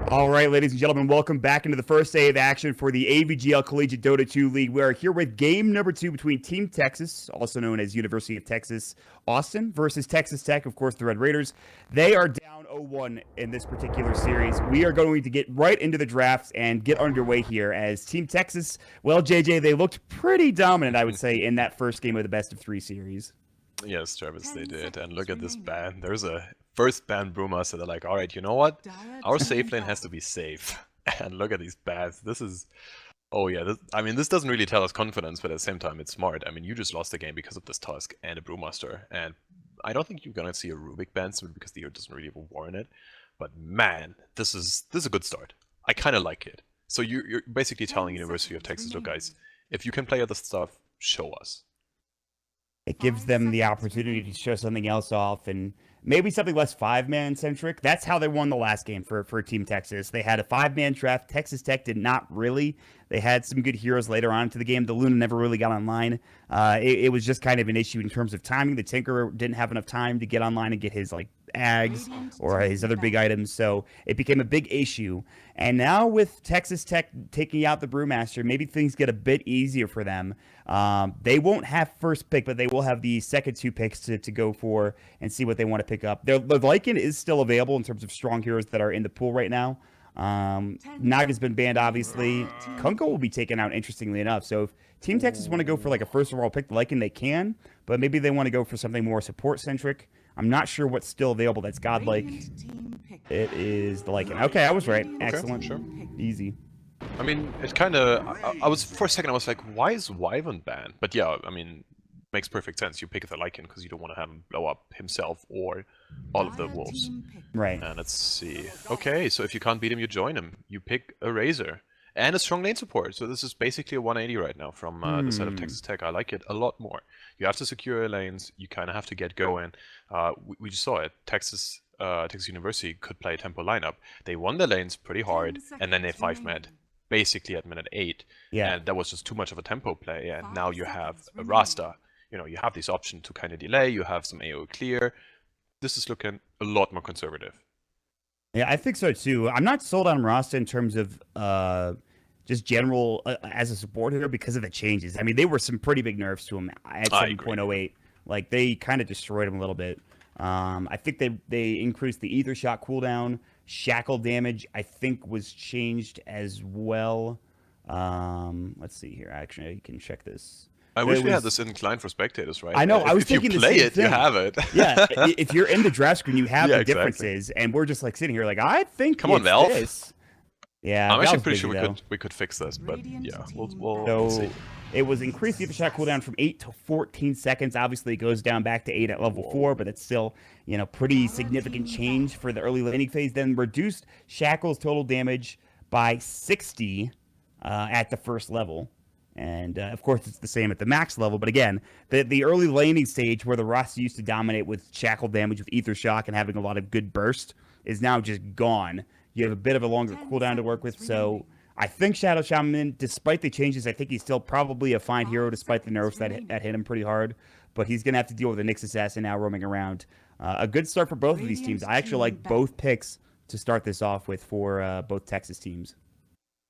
B: All right, ladies and gentlemen, welcome back into the first day of action for the AVGL Collegiate Dota 2 League. We are here with game number 2 between Team Texas, also known as University of Texas Austin, versus Texas Tech, of course, the Red Raiders. They are down 0-1 in this particular series. We are going to get right into the drafts and get underway here as Team Texas, well, JJ, they looked pretty dominant, I would say, in that first game of the best-of-3 series.
C: Yes, Travis, they did. And look at this ban. There's a first ban Brewmaster. They're like, all right, you know what? Our safe lane has to be safe. And look at these bans. This is... Oh yeah, this doesn't really tell us confidence, but at the same time, it's smart. I mean, you just lost the game because of this Tusk and a Brewmaster, and I don't think you're gonna see a Rubik ban soon because the hero doesn't really warrant it. But man, this is a good start. I kind of like it. So you're basically telling University of Texas, look guys, if you can play other stuff, show us.
B: It gives them the opportunity to show something else off and maybe something less 5-man centric. That's how they won the last game for Team Texas. They had a 5-man draft. Texas Tech did not really. They had some good heroes later on into the game. The Luna never really got online. It was just kind of an issue in terms of timing. The Tinker didn't have enough time to get online and get his Ags or his other big items, so it became a big issue. And now with Texas Tech taking out the Brewmaster, maybe things get a bit easier for them. They won't have first pick, but they will have the second 2 picks to go for and see what they want to pick up. The Lycan is still available in terms of strong heroes that are in the pool right now. Naga's been banned, obviously. Kunko will be taken out, interestingly enough. So if Team Texas want to go for a first overall pick, the Lycan, they can, but maybe they want to go for something more support-centric. I'm not sure what's still available that's godlike. It is the Lycan. Okay, I was right. Excellent.
C: Sure.
B: Easy.
C: I mean, it kind of... I was, for a second, I was like, why is Wyvern banned? But yeah, I mean, makes perfect sense. You pick the Lycan because you don't want to have him blow up himself or all of the wolves.
B: Right.
C: And let's see. Okay, so if you can't beat him, you join him. You pick a Razor. And a strong lane support. So this is basically a 180 right now from the side of Texas Tech. I like it a lot more. You have to secure your lanes. You kind of have to get going. We just saw it. Texas University could play a tempo lineup. They won their lanes pretty hard, and then they 5-med basically at minute 8.
B: Yeah.
C: And that was just too much of a tempo play. And now you have a Rasta. You know, you have this option to kind of delay. You have some AO clear. This is looking a lot more conservative.
B: Yeah, I think so too. I'm not sold on Rasta in terms of just general as a support hero because of the changes. I mean, they were some pretty big nerfs to him at 7.08. Like, they kind of destroyed him a little bit. I think they increased the Ether Shot cooldown. Shackle damage, I think, was changed as well. Let's see here. Actually, you can check this.
C: I wish we had this inclined for spectators, right?
B: I know. I was thinking
C: if you play it,
B: thing.
C: you have it.
B: Yeah, if you're in the draft screen, you have the
C: exactly.
B: differences, and we're just sitting here I think.
C: Come on, Valve.
B: This. Yeah,
C: I'm actually
B: Valve's
C: pretty
B: busy,
C: sure
B: though.
C: we could fix this, but yeah, we'll see.
B: It was increased the shot cooldown from 8 to 14 seconds. Obviously, it goes down back to 8 at level 4, but it's still, pretty significant change for the early laning phase. Then reduced Shackle's total damage by 60 at the first level. And, of course, it's the same at the max level. But, again, the early laning stage where the Rust used to dominate with Shackle damage, with Ether Shock, and having a lot of good burst is now just gone. You have a bit of a longer cooldown to work with, so I think Shadow Shaman, despite the changes, I think he's still probably a fine hero despite the nerfs that hit him pretty hard. But he's going to have to deal with a Nyx Assassin now roaming around. A good start for both of these teams. I actually like both picks to start this off with for both Texas teams.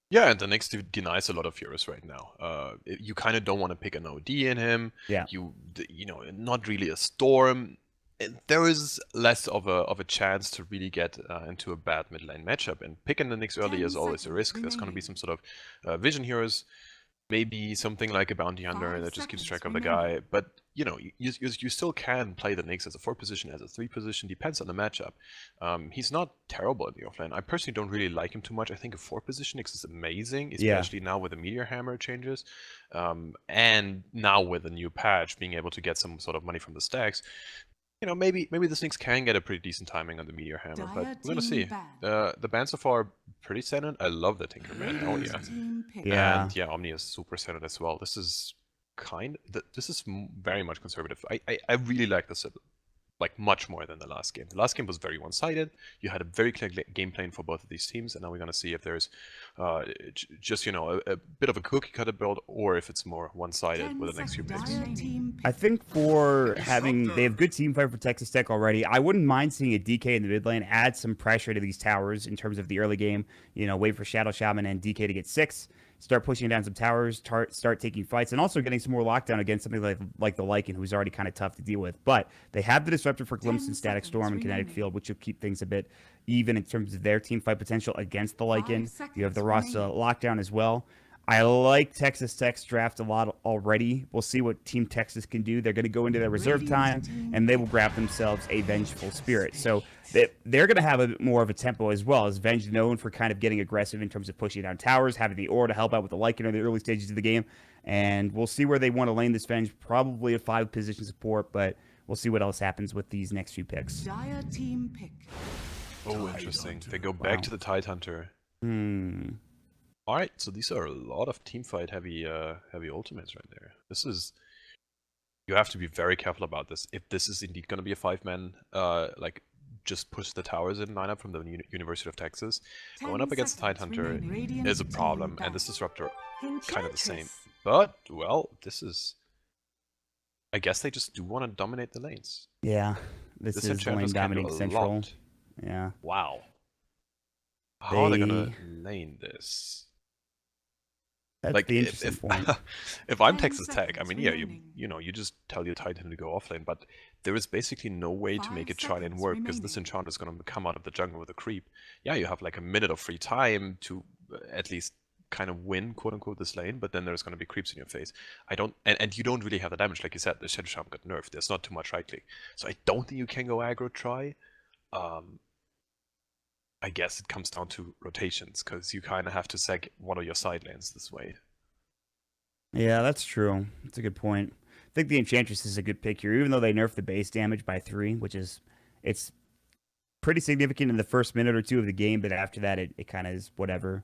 C: Yeah, and the Nyx denies a lot of heroes right now. You kind of don't want to pick an OD in him.
B: Yeah.
C: Not really a Storm. There is less of a chance to really get into a bad mid lane matchup, and picking the Nyx early is always a risk. There's going to be some sort of vision heroes, maybe something like a bounty hunter that just keeps track of the guy. But you still can play the Nyx as a 4 position, as a 3 position, depends on the matchup. He's not terrible in the offlane. I personally don't really like him too much. I think a 4 position Nyx is amazing, especially now with the Meteor Hammer changes, and now with the new patch being able to get some sort of money from the stacks. Maybe the Nyx can get a pretty decent timing on the Meteor Hammer, but we're gonna see. The bans so far are pretty centered. I love the Tinker ban. Oh yeah.
B: Yeah.
C: And yeah, Omni is super centered as well. This is very much conservative. I really like this much more than the last game. The last game was very one-sided. You had a very clear game plan for both of these teams, and now we're gonna see if there's just a bit of a cookie cutter build, or if it's more one-sided with the next few picks.
B: I think they have good team fight for Texas Tech already. I wouldn't mind seeing a DK in the mid lane add some pressure to these towers in terms of the early game. Wait for Shadow Shaman and DK to get 6. start pushing down some towers, start taking fights, and also getting some more lockdown against something like the Lycan, who's already kind of tough to deal with. But they have the Disruptor for Glimpse and Static Storm and Kinetic Field, which will keep things a bit even in terms of their team fight potential against the Lycan. You have the Rasta lockdown as well. I like Texas Tech's draft a lot already. We'll see what Team Texas can do. They're going to go into their reserve time, and they will grab themselves a Vengeful Spirit. So they're going to have a bit more of a tempo as well, as Venge known for kind of getting aggressive in terms of pushing down towers, having the aura to help out with the Lycan in the early stages of the game. And we'll see where they want to lane this Venge, probably a 5-position support, but we'll see what else happens with these next few picks.
D: Dire team pick.
C: Oh, interesting. They go back to the Tidehunter. Alright, so these are a lot of teamfight heavy ultimates right there. This is... You have to be very careful about this. If this is indeed going to be a 5-man, like, just push the towers in lineup from the University of Texas, going up against the Tidehunter is a problem, and this Disruptor kind of the same. But, well, this is... I guess they just do want to dominate the lanes.
B: Yeah, this is lane dominating Central. Yeah.
C: Wow. How are they gonna lane this?
B: That's
C: like
B: the interesting point.
C: If I'm Texas Tech, I mean, yeah, you know, you just tell your Titan to go offlane, but there is basically no way to make it try and work because this enchant is going to come out of the jungle with a creep. Yeah, you have like a minute of free time to at least kind of win, quote unquote, this lane, but then there's going to be creeps in your face. And you don't really have the damage, like you said. The Shadow Charm got nerfed. There's not too much right click, so I don't think you can go aggro try. I guess it comes down to rotations, because you kind of have to seg one of your side lanes this way.
B: Yeah, that's true. That's a good point. I think the Enchantress is a good pick here, even though they nerfed the base damage by 3, which is... It's pretty significant in the first minute or two of the game, but after that, it kind of is whatever.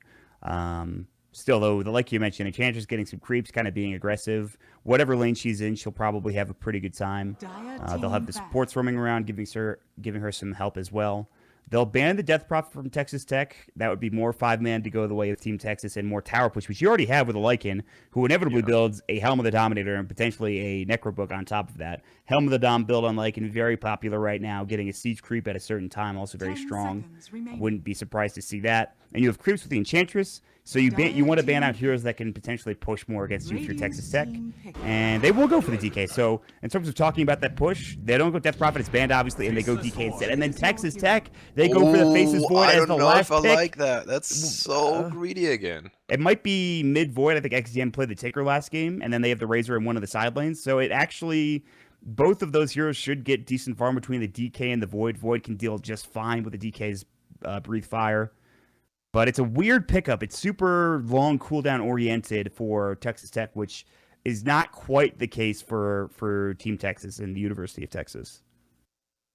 B: Still, though, like you mentioned, Enchantress getting some creeps, kind of being aggressive. Whatever lane she's in, she'll probably have a pretty good time. They'll have the supports roaming around, giving her some help as well. They'll ban the Death Prophet from Texas Tech. That would be more 5-man to go the way of Team Texas and more tower push, which you already have with a Lycan, who inevitably builds a Helm of the Dominator and potentially a Necrobook on top of that. Helm of the Dom build on Lycan, very popular right now. Getting a Siege creep at a certain time, also very strong. I wouldn't be surprised to see that. And you have creeps with the Enchantress, so you want to ban out heroes that can potentially push more against you if you're Texas Tech. And they will go for the DK. So in terms of talking about that push, they don't go Death Prophet, it's banned obviously, and they go DK instead. And then Texas Tech, they go for the Faces Void as the last pick.
C: I don't know if I like that. That's so greedy again.
B: It might be mid-Void. I think XDM played the Taker last game, and then they have the Razor in one of the side lanes. So it actually... Both of those heroes should get decent farm between the DK and the Void. Void can deal just fine with the DK's Breathe Fire. But it's a weird pickup. It's super long cooldown oriented for Texas Tech, which is not quite the case for Team Texas and the University of Texas.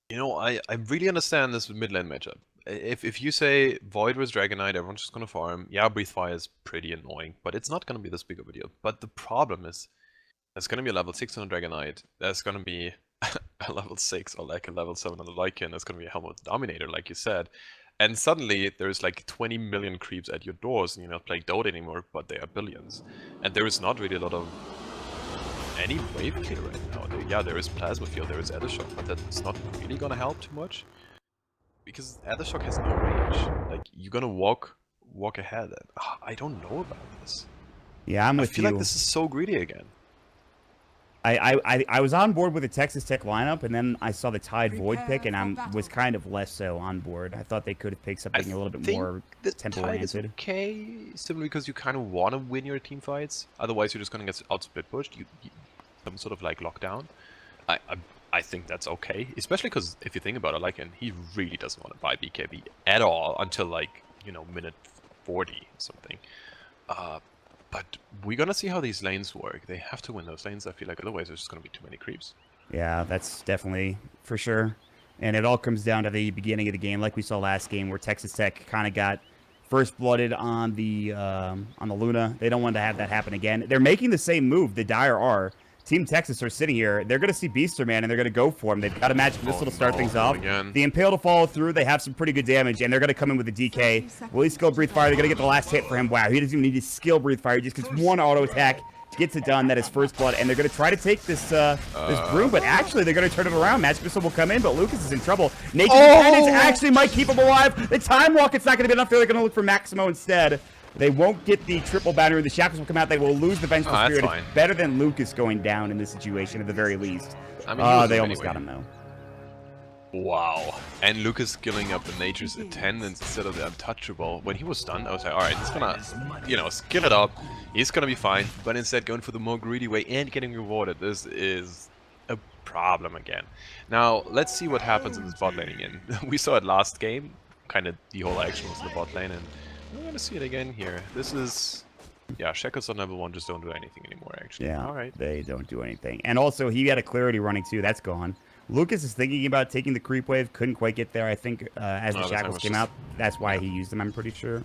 C: You know, I really understand this mid lane matchup. If you say Void with Dragonite, everyone's just going to farm. Yeah, Breathe Fire is pretty annoying, but it's not going to be this big of a deal. But the problem is, there's going to be a level 6 on a Dragonite. There's going to be a level 6 or like a level 7 on the Lycan. There's going to be a Helm of the Dominator, like you said. And suddenly, there's like 20 million creeps at your doors, and you're not playing Dota anymore, but they are billions. And there is not really a lot of any wave clear right now. Yeah, there is Plasma Field, there is Aethershock, but that's not really gonna help too much. Because Aethershock has no range. Like, you're gonna walk ahead. And, I don't know about this.
B: Yeah, I'm with you.
C: I feel like this is so greedy again.
B: I was on board with the Texas Tech lineup, and then I saw the Tide Void pick, and I was kind of less so on board. I thought they could have picked something a little bit more tempo-oriented.
C: Okay, simply because you kind of want to win your team fights. Otherwise, you're just going to get out-split pushed. You some sort of like lockdown. I think that's okay, especially because if you think about it, Lycan, he really doesn't want to buy BKB at all until like, you know, minute 40 or something. But we're gonna see how these lanes work. They have to win those lanes, I feel like, otherwise there's just gonna be too many creeps.
B: Yeah, that's definitely for sure. And it all comes down to the beginning of the game, like we saw last game, where Texas Tech kind of got first blooded on the Luna. They don't want to have that happen again. They're making the same move. The Dire are. Team Texas are sitting here. They're going to see Beaster Man, and they're going to go for him. They've got a magic missile to start things off. The Impale to follow through. They have some pretty good damage, and they're going to come in with the DK. Will he skill Breathe Fire? They're going to get the last hit for him. Wow, he doesn't even need to skill Breathe Fire. He just gets one auto attack, gets it done. That is first blood, and they're going to try to take this Broom, but actually they're going to turn it around. Magic missile will come in, but Lucas is in trouble. Nature's Dependence actually might keep him alive. The Time Walk, it's not going to be enough. They're going to look for Maximo instead. They won't get the triple boundary. The Shackles will come out. They will lose the Vengeful
C: that's
B: Spirit.
C: fine.
B: It's better than Lucas going down in this situation at the very least.
C: I mean, he was
B: they
C: dead
B: almost
C: anyway.
B: got him, though.
C: Wow. And Lucas skilling up the Nature's Attendance instead of the Untouchable. When he was stunned, I was like, alright, he's gonna, you know, skill it up. He's gonna be fine. But instead, going for the more greedy way and getting rewarded. This is a problem again. Now, let's see what happens in this bot lane again. We saw it last game. Kind of the whole action was in the bot lane. And we're gonna see it again here. This is... Yeah, Shackles on level 1 just don't do anything anymore, actually.
B: Yeah,
C: alright.
B: they don't do anything. And also, he had a Clarity running, too. That's gone. Lucas is thinking about taking the creep wave, couldn't quite get there. I think as the Shackles came out, that's why he used them, I'm pretty sure.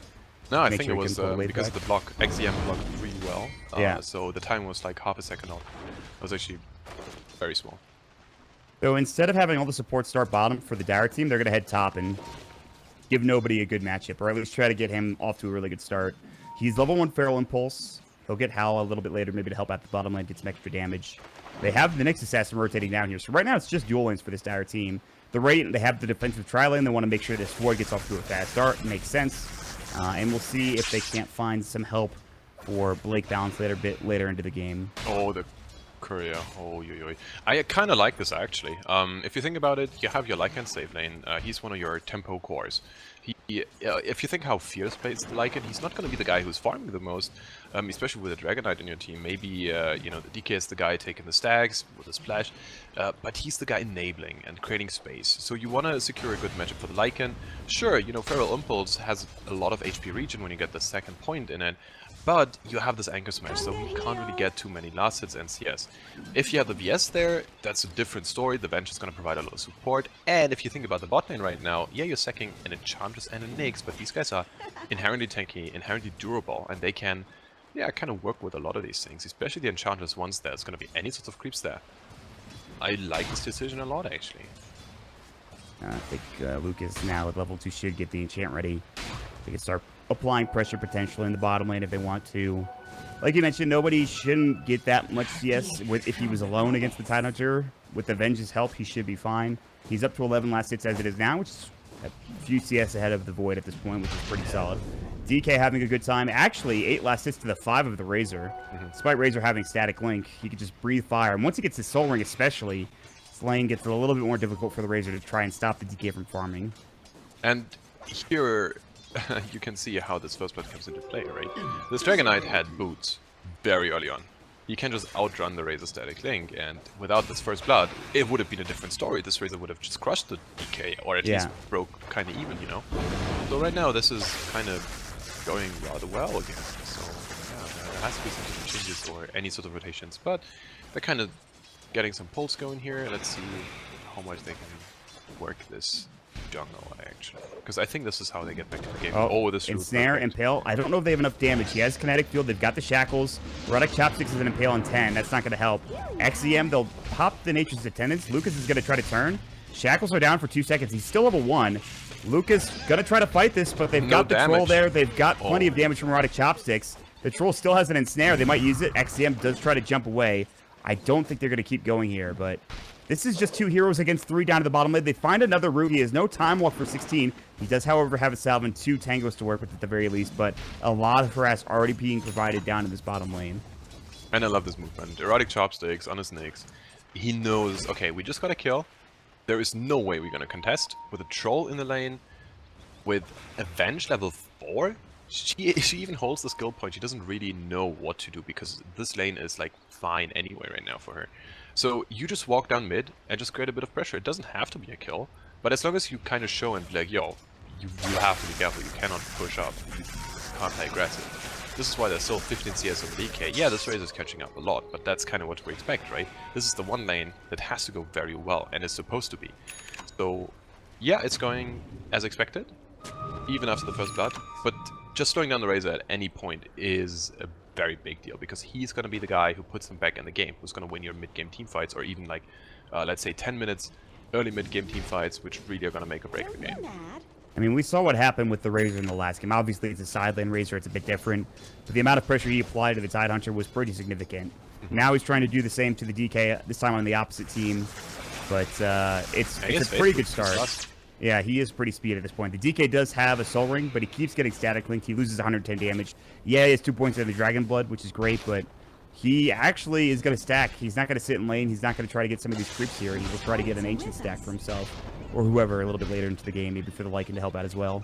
C: No, I
B: Make
C: think
B: sure
C: it
B: he
C: was
B: can pull the wave
C: because
B: back.
C: of the block. XEM blocked really well.
B: Yeah.
C: So the time was like half a second off. It was actually very small.
B: So instead of having all the support start bottom for the Dire team, they're going to head top and give nobody a good matchup, or at least try to get him off to a really good start. He's level 1 Feral Impulse. He'll get Howl a little bit later, maybe to help out the bottom lane, get some extra damage. They have the Nyx Assassin rotating down here, so right now it's just dual lanes for this Dire team. The Radiant, they have the defensive tri-lane. They want to make sure this Sword gets off to a fast start. It makes sense. And we'll see if they can't find some help for Blake Balance later into the game.
C: Oh, the courier. Oh, yo, yo. I kind of like this, actually. If you think about it, you have your Lycan save lane. He's one of your tempo cores. If you think how Fierce plays the Lycan, he's not going to be the guy who's farming the most, especially with a Dragon Knight in your team. Maybe, you know, the DK is the guy taking the stacks with a splash, but he's the guy enabling and creating space. So you want to secure a good matchup for the Lycan. Sure, you know, Feral Impulse has a lot of HP regen when you get the second point in it, but you have this Anchor Smash, so you can't really get too many last hits and CS. If you have the VS there, that's a different story. The bench is going to provide a lot of support. And if you think about the bot lane right now, yeah, you're sacking an Enchantress and a Nyx, but these guys are inherently tanky, inherently durable, and they can, yeah, kind of work with a lot of these things, especially the Enchantress once there's going to be any sort of creeps there. I like this decision a lot, actually.
B: I think Lucas now at level 2 should get the enchant ready. They can start applying pressure potentially in the bottom lane if they want to. Like you mentioned, nobody shouldn't get that much CS if he was alone against the Tidehunter. With the Venge's help, he should be fine. He's up to 11 last hits as it is now, which is a few CS ahead of the Void at this point, which is pretty solid. DK having a good time. Actually, 8 last hits to the 5 of the Razor. Despite Razor having static link, he could just breathe fire. And once he gets his Soul Ring especially, this lane gets a little bit more difficult for the Razor to try and stop the DK from farming.
C: And here, you can see how this first blood comes into play, right? This Dragon Knight had boots very early on. He can just outrun the Razor static link, and without this first blood, it would have been a different story. This Razor would have just crushed the DK, or at least broke kind of even, you know? So right now, this is kind of going rather well again. So, yeah, there has to be some sort of changes or any sort of rotations, but they're kind of getting some pulse going here. Let's see how much they can work this jungle, actually. Because I think this is how they get back to the game. Oh, this
B: Ensnare, Impale. I don't know if they have enough damage. He has Kinetic Field. They've got the Shackles. Erotic Chopsticks is an Impale on 10. That's not going to help. XEM, they'll pop the Nature's Attendance. Lucas is going to try to turn. Shackles are down for 2 seconds. He's still level 1. Lucas going to try to fight this, but they've got the Troll there. They've got plenty of damage from Erotic Chopsticks. The Troll still has an Ensnare. They might use it. XEM does try to jump away. I don't think they're going to keep going here, but this is just 2 heroes against 3 down to the bottom lane. They find another route. He has no Time Walk for 16. He does, however, have a Salve and 2 Tangos to work with at the very least, but a lot of harass already being provided down in this bottom lane.
C: And I love this movement. Erotic Chopsticks on his Nyx. He knows, okay, we just got a kill. There is no way we're going to contest. With a Troll in the lane, with Avenge level 4, she even holds the skill point. She doesn't really know what to do because this lane is like fine anyway right now for her. So you just walk down mid and just create a bit of pressure. It doesn't have to be a kill, but as long as you kind of show and be like, yo, you have to be careful. You cannot push up. You can't play aggressive. This is why there's still 15 CS over DK. Yeah, this Razor is catching up a lot, but that's kind of what we expect, right? This is the one lane that has to go very well and is supposed to be. So yeah, it's going as expected, even after the first blood, but just slowing down the Razor at any point is a very big deal because he's going to be the guy who puts them back in the game, who's going to win your mid-game team fights, or even like, let's say 10 minutes early mid-game team fights, which really are going to make or break the game.
B: I mean, we saw what happened with the Razor in the last game. Obviously, it's a side lane Razor. It's a bit different. But the amount of pressure he applied to the Tidehunter was pretty significant. Now he's trying to do the same to the DK, this time on the opposite team. But it's a pretty good start. Yeah, he is pretty speedy at this point. The DK does have a Soul Ring, but he keeps getting static linked. He loses 110 damage. Yeah, he has 2 points of the Dragon Blood, which is great, but he actually is going to stack. He's not going to sit in lane. He's not going to try to get some of these creeps here. He will try to get an Ancient stack for himself, or whoever a little bit later into the game, maybe for the Lycan to help out as well.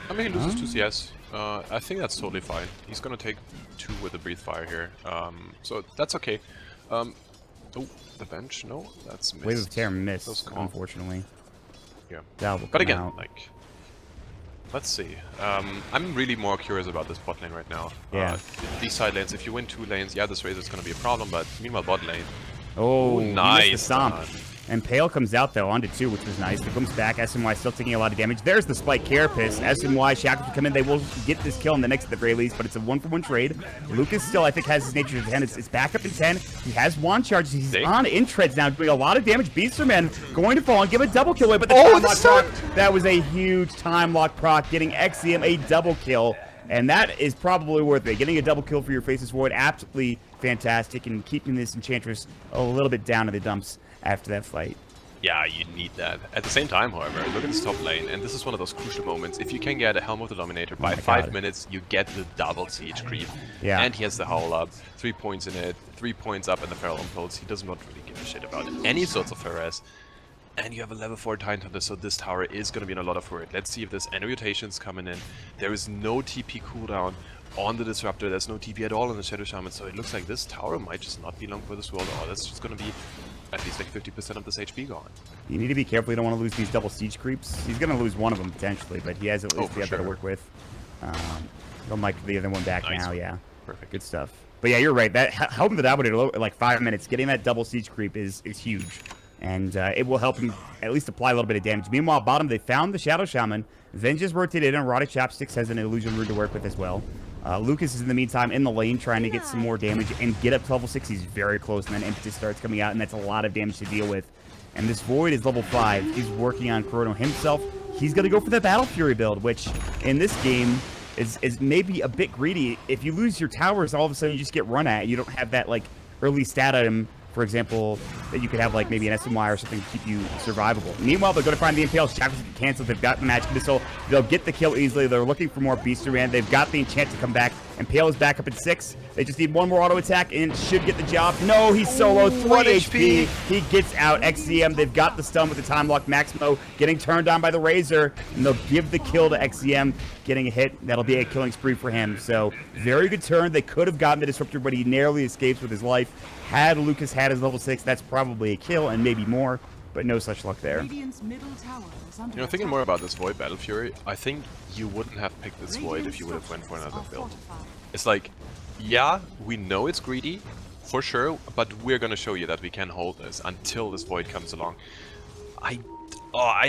C: I mean, he loses 2 CS. I think that's totally fine. He's gonna take 2 with the Breathe Fire here. So that's okay. Oh, the bench? No, that's missed.
B: Wave of Terror missed, unfortunately.
C: Yeah. But again, like, let's see. I'm really more curious about this bot lane right now.
B: Yeah.
C: These side lanes, if you win 2 lanes, yeah, this race is gonna be a problem, but meanwhile bot lane.
B: Oh,
C: nice
B: the stomp. And Pale comes out, though, onto 2, which was nice. He comes back. SMY still taking a lot of damage. There's the Spike Carapace. SMY, Shackles will come in. They will get this kill in the next at the very least, but it's a 1-for-1 trade. Lucas still, I think, has his nature to 10. It's back up in 10. He has wand charges. He's on Intreads now, doing a lot of damage. Beasterman going to fall and give a double kill away, but the time lock proc, that was a huge time lock proc, getting XCM a double kill. And that is probably worth it. Getting a double kill for your Faceless Void, absolutely fantastic, and keeping this Enchantress a little bit down in the dumps after that fight.
C: Yeah, you need that. At the same time, however, look at this top lane, and this is one of those crucial moments. If you can get a Helm of the Dominator by 5 minutes, you get the double siege creep.
B: Yeah.
C: And he has the Howl up, 3 points in it, 3 points up in the Feral Impulse. He does not really give a shit about any sorts of harass. And you have a level 4 Titan Hunter, so this tower is going to be in a lot of work. Let's see if there's any mutations coming in. There is no TP cooldown on the Disruptor. There's no TP at all on the Shadow Shaman, so it looks like this tower might just not be long for this world. Oh, that's just going to be at least like 50% of this HP gone.
B: You need to be careful. You don't want to lose these double siege creeps. He's going to lose one of them potentially, but he has at least the other to work with. He'll mic the other one back now, yeah.
C: Perfect.
B: Good stuff. But yeah, you're right. That helping the Dominator at like 5 minutes, getting that double siege creep is huge. And it will help him at least apply a little bit of damage. Meanwhile, bottom, they found the Shadow Shaman. Vengeance rotated in. Erotic Chopsticks has an Illusion Rune to work with as well. Lucas is in the meantime in the lane trying to get some more damage and get up to level 6. He's very close, and then Impetus starts coming out, and that's a lot of damage to deal with. And this Void is level 5. He's working on Chrono himself. He's going to go for the Battle Fury build, which in this game is maybe a bit greedy. If you lose your towers, all of a sudden you just get run at. You don't have that like early stat item, for example, that you could have like maybe an SMY or something to keep you survivable. Meanwhile, they're going to find the Impale. Shackles get canceled. They've got the Magic Missile. They'll get the kill easily. They're looking for more Beasterman. They've got the enchant to come back. Impale is back up at 6. They just need one more auto attack and should get the job. No, he's solo. 3 HP. He gets out. XCM. They've got the stun with the time lock. Maximo getting turned on by the Razor, and they'll give the kill to XCM, getting a hit. That'll be a killing spree for him. So very good turn. They could have gotten the Disruptor, but he narrowly escapes with his life. Had Lucas had his level 6, that's probably a kill and maybe more, but no such luck there.
C: You know, thinking more about this Void Battle Fury, I think you wouldn't have picked this Void if you would have went for another build. It's like, yeah, we know it's greedy, for sure, but we're gonna show you that we can hold this until this Void comes along. I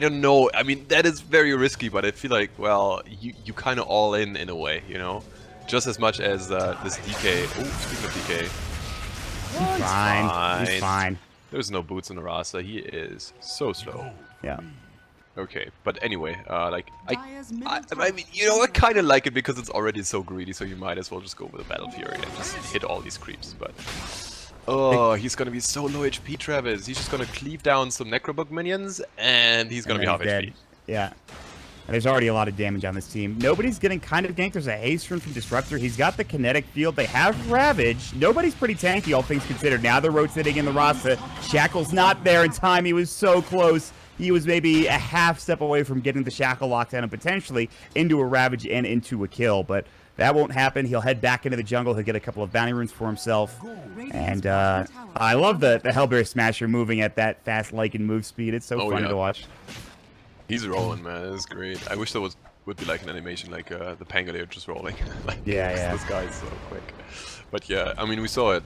C: don't know. I mean, that is very risky, but I feel like, well, you kind of all in a way, you know? Just as much as this DK. Oh, speaking of DK.
B: He's fine. He's fine.
C: There's no boots on the Rasa. He is so slow.
B: Yeah.
C: Okay, but anyway, like, I mean, you know, I kind of like it because it's already so greedy, so you might as well just go with a Battle Fury and just hit all these creeps, but... Oh, he's gonna be so low HP, Travis. He's just gonna cleave down some Necrobook minions, and he's gonna be half HP.
B: Yeah. And there's already a lot of damage on this team. Nobody's getting kind of ganked. There's a haste rune from Disruptor. He's got the kinetic field. They have Ravage. Nobody's pretty tanky, all things considered. Now they're rotating in the Rasa. Shackle's not there in time. He was so close. He was maybe a half step away from getting the Shackle locked down and potentially into a Ravage and into a kill. But that won't happen. He'll head back into the jungle. He'll get a couple of bounty runes for himself. And I love the Hellbear Smasher moving at that fast Lycan move speed. It's so fun to watch.
C: He's rolling, man. It's great. I wish there would be like an animation like the Pangolier just rolling. Like,
B: yeah.
C: This guy is so quick. But yeah, I mean, we saw it.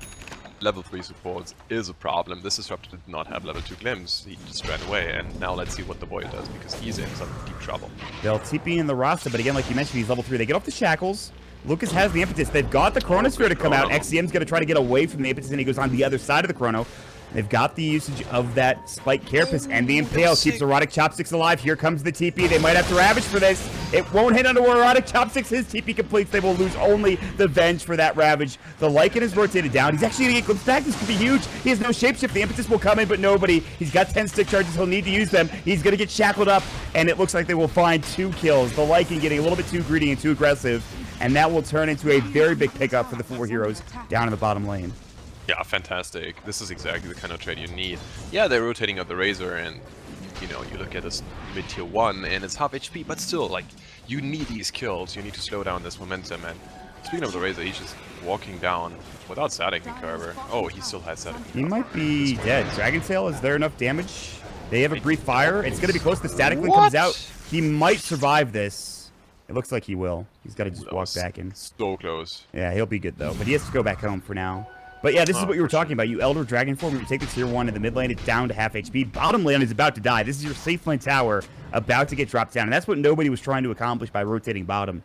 C: Level 3 supports is a problem. This Disruptor did not have level 2 glimpse. He just ran away, and now let's see what the Void does, because he's in some deep trouble.
B: They'll TP in the Rasta, but again, like you mentioned, he's level 3. They get off the Shackles. Lucas has the Impetus. They've got the Chronosphere to come out. XCM's going to try to get away from the Impetus, and he goes on the other side of the Chrono. They've got the usage of that Spike Carapace, and the Impale keeps Erotic Chopsticks alive. Here comes the TP. They might have to Ravage for this. It won't hit under Erotic Chopsticks. His TP completes. They will lose only the Venge for that Ravage. The Lycan is rotated down. He's actually going to get glimpsed back. This could be huge. He has no Shapeshift. The Impetus will come in, but nobody. He's got 10 stick charges. He'll need to use them. He's going to get shackled up, and it looks like they will find 2 kills. The Lycan getting a little bit too greedy and too aggressive, and that will turn into a very big pickup for the 4 heroes down in the bottom lane.
C: Yeah, fantastic. This is exactly the kind of trade you need. Yeah, they're rotating out the Razor, and you know, you look at this mid-tier 1 and it's half HP, but still, like, you need these kills. You need to slow down this momentum. And speaking of the Razor, he's just walking down without static recover. Oh, he still has static recover.
B: He might be dead. Dragon Tail, is there enough damage? They have a brief fire. It's going to be close. The static link comes out. He might survive this. It looks like he will. He's got to just walk back in.
C: So close.
B: Yeah, he'll be good, though. But he has to go back home for now. But yeah, this is what you were talking about. You Elder Dragon form, you take the tier 1 in the mid lane, it's down to half HP. Bottom lane is about to die. This is your safe lane tower about to get dropped down. And that's what nobody was trying to accomplish by rotating bottom.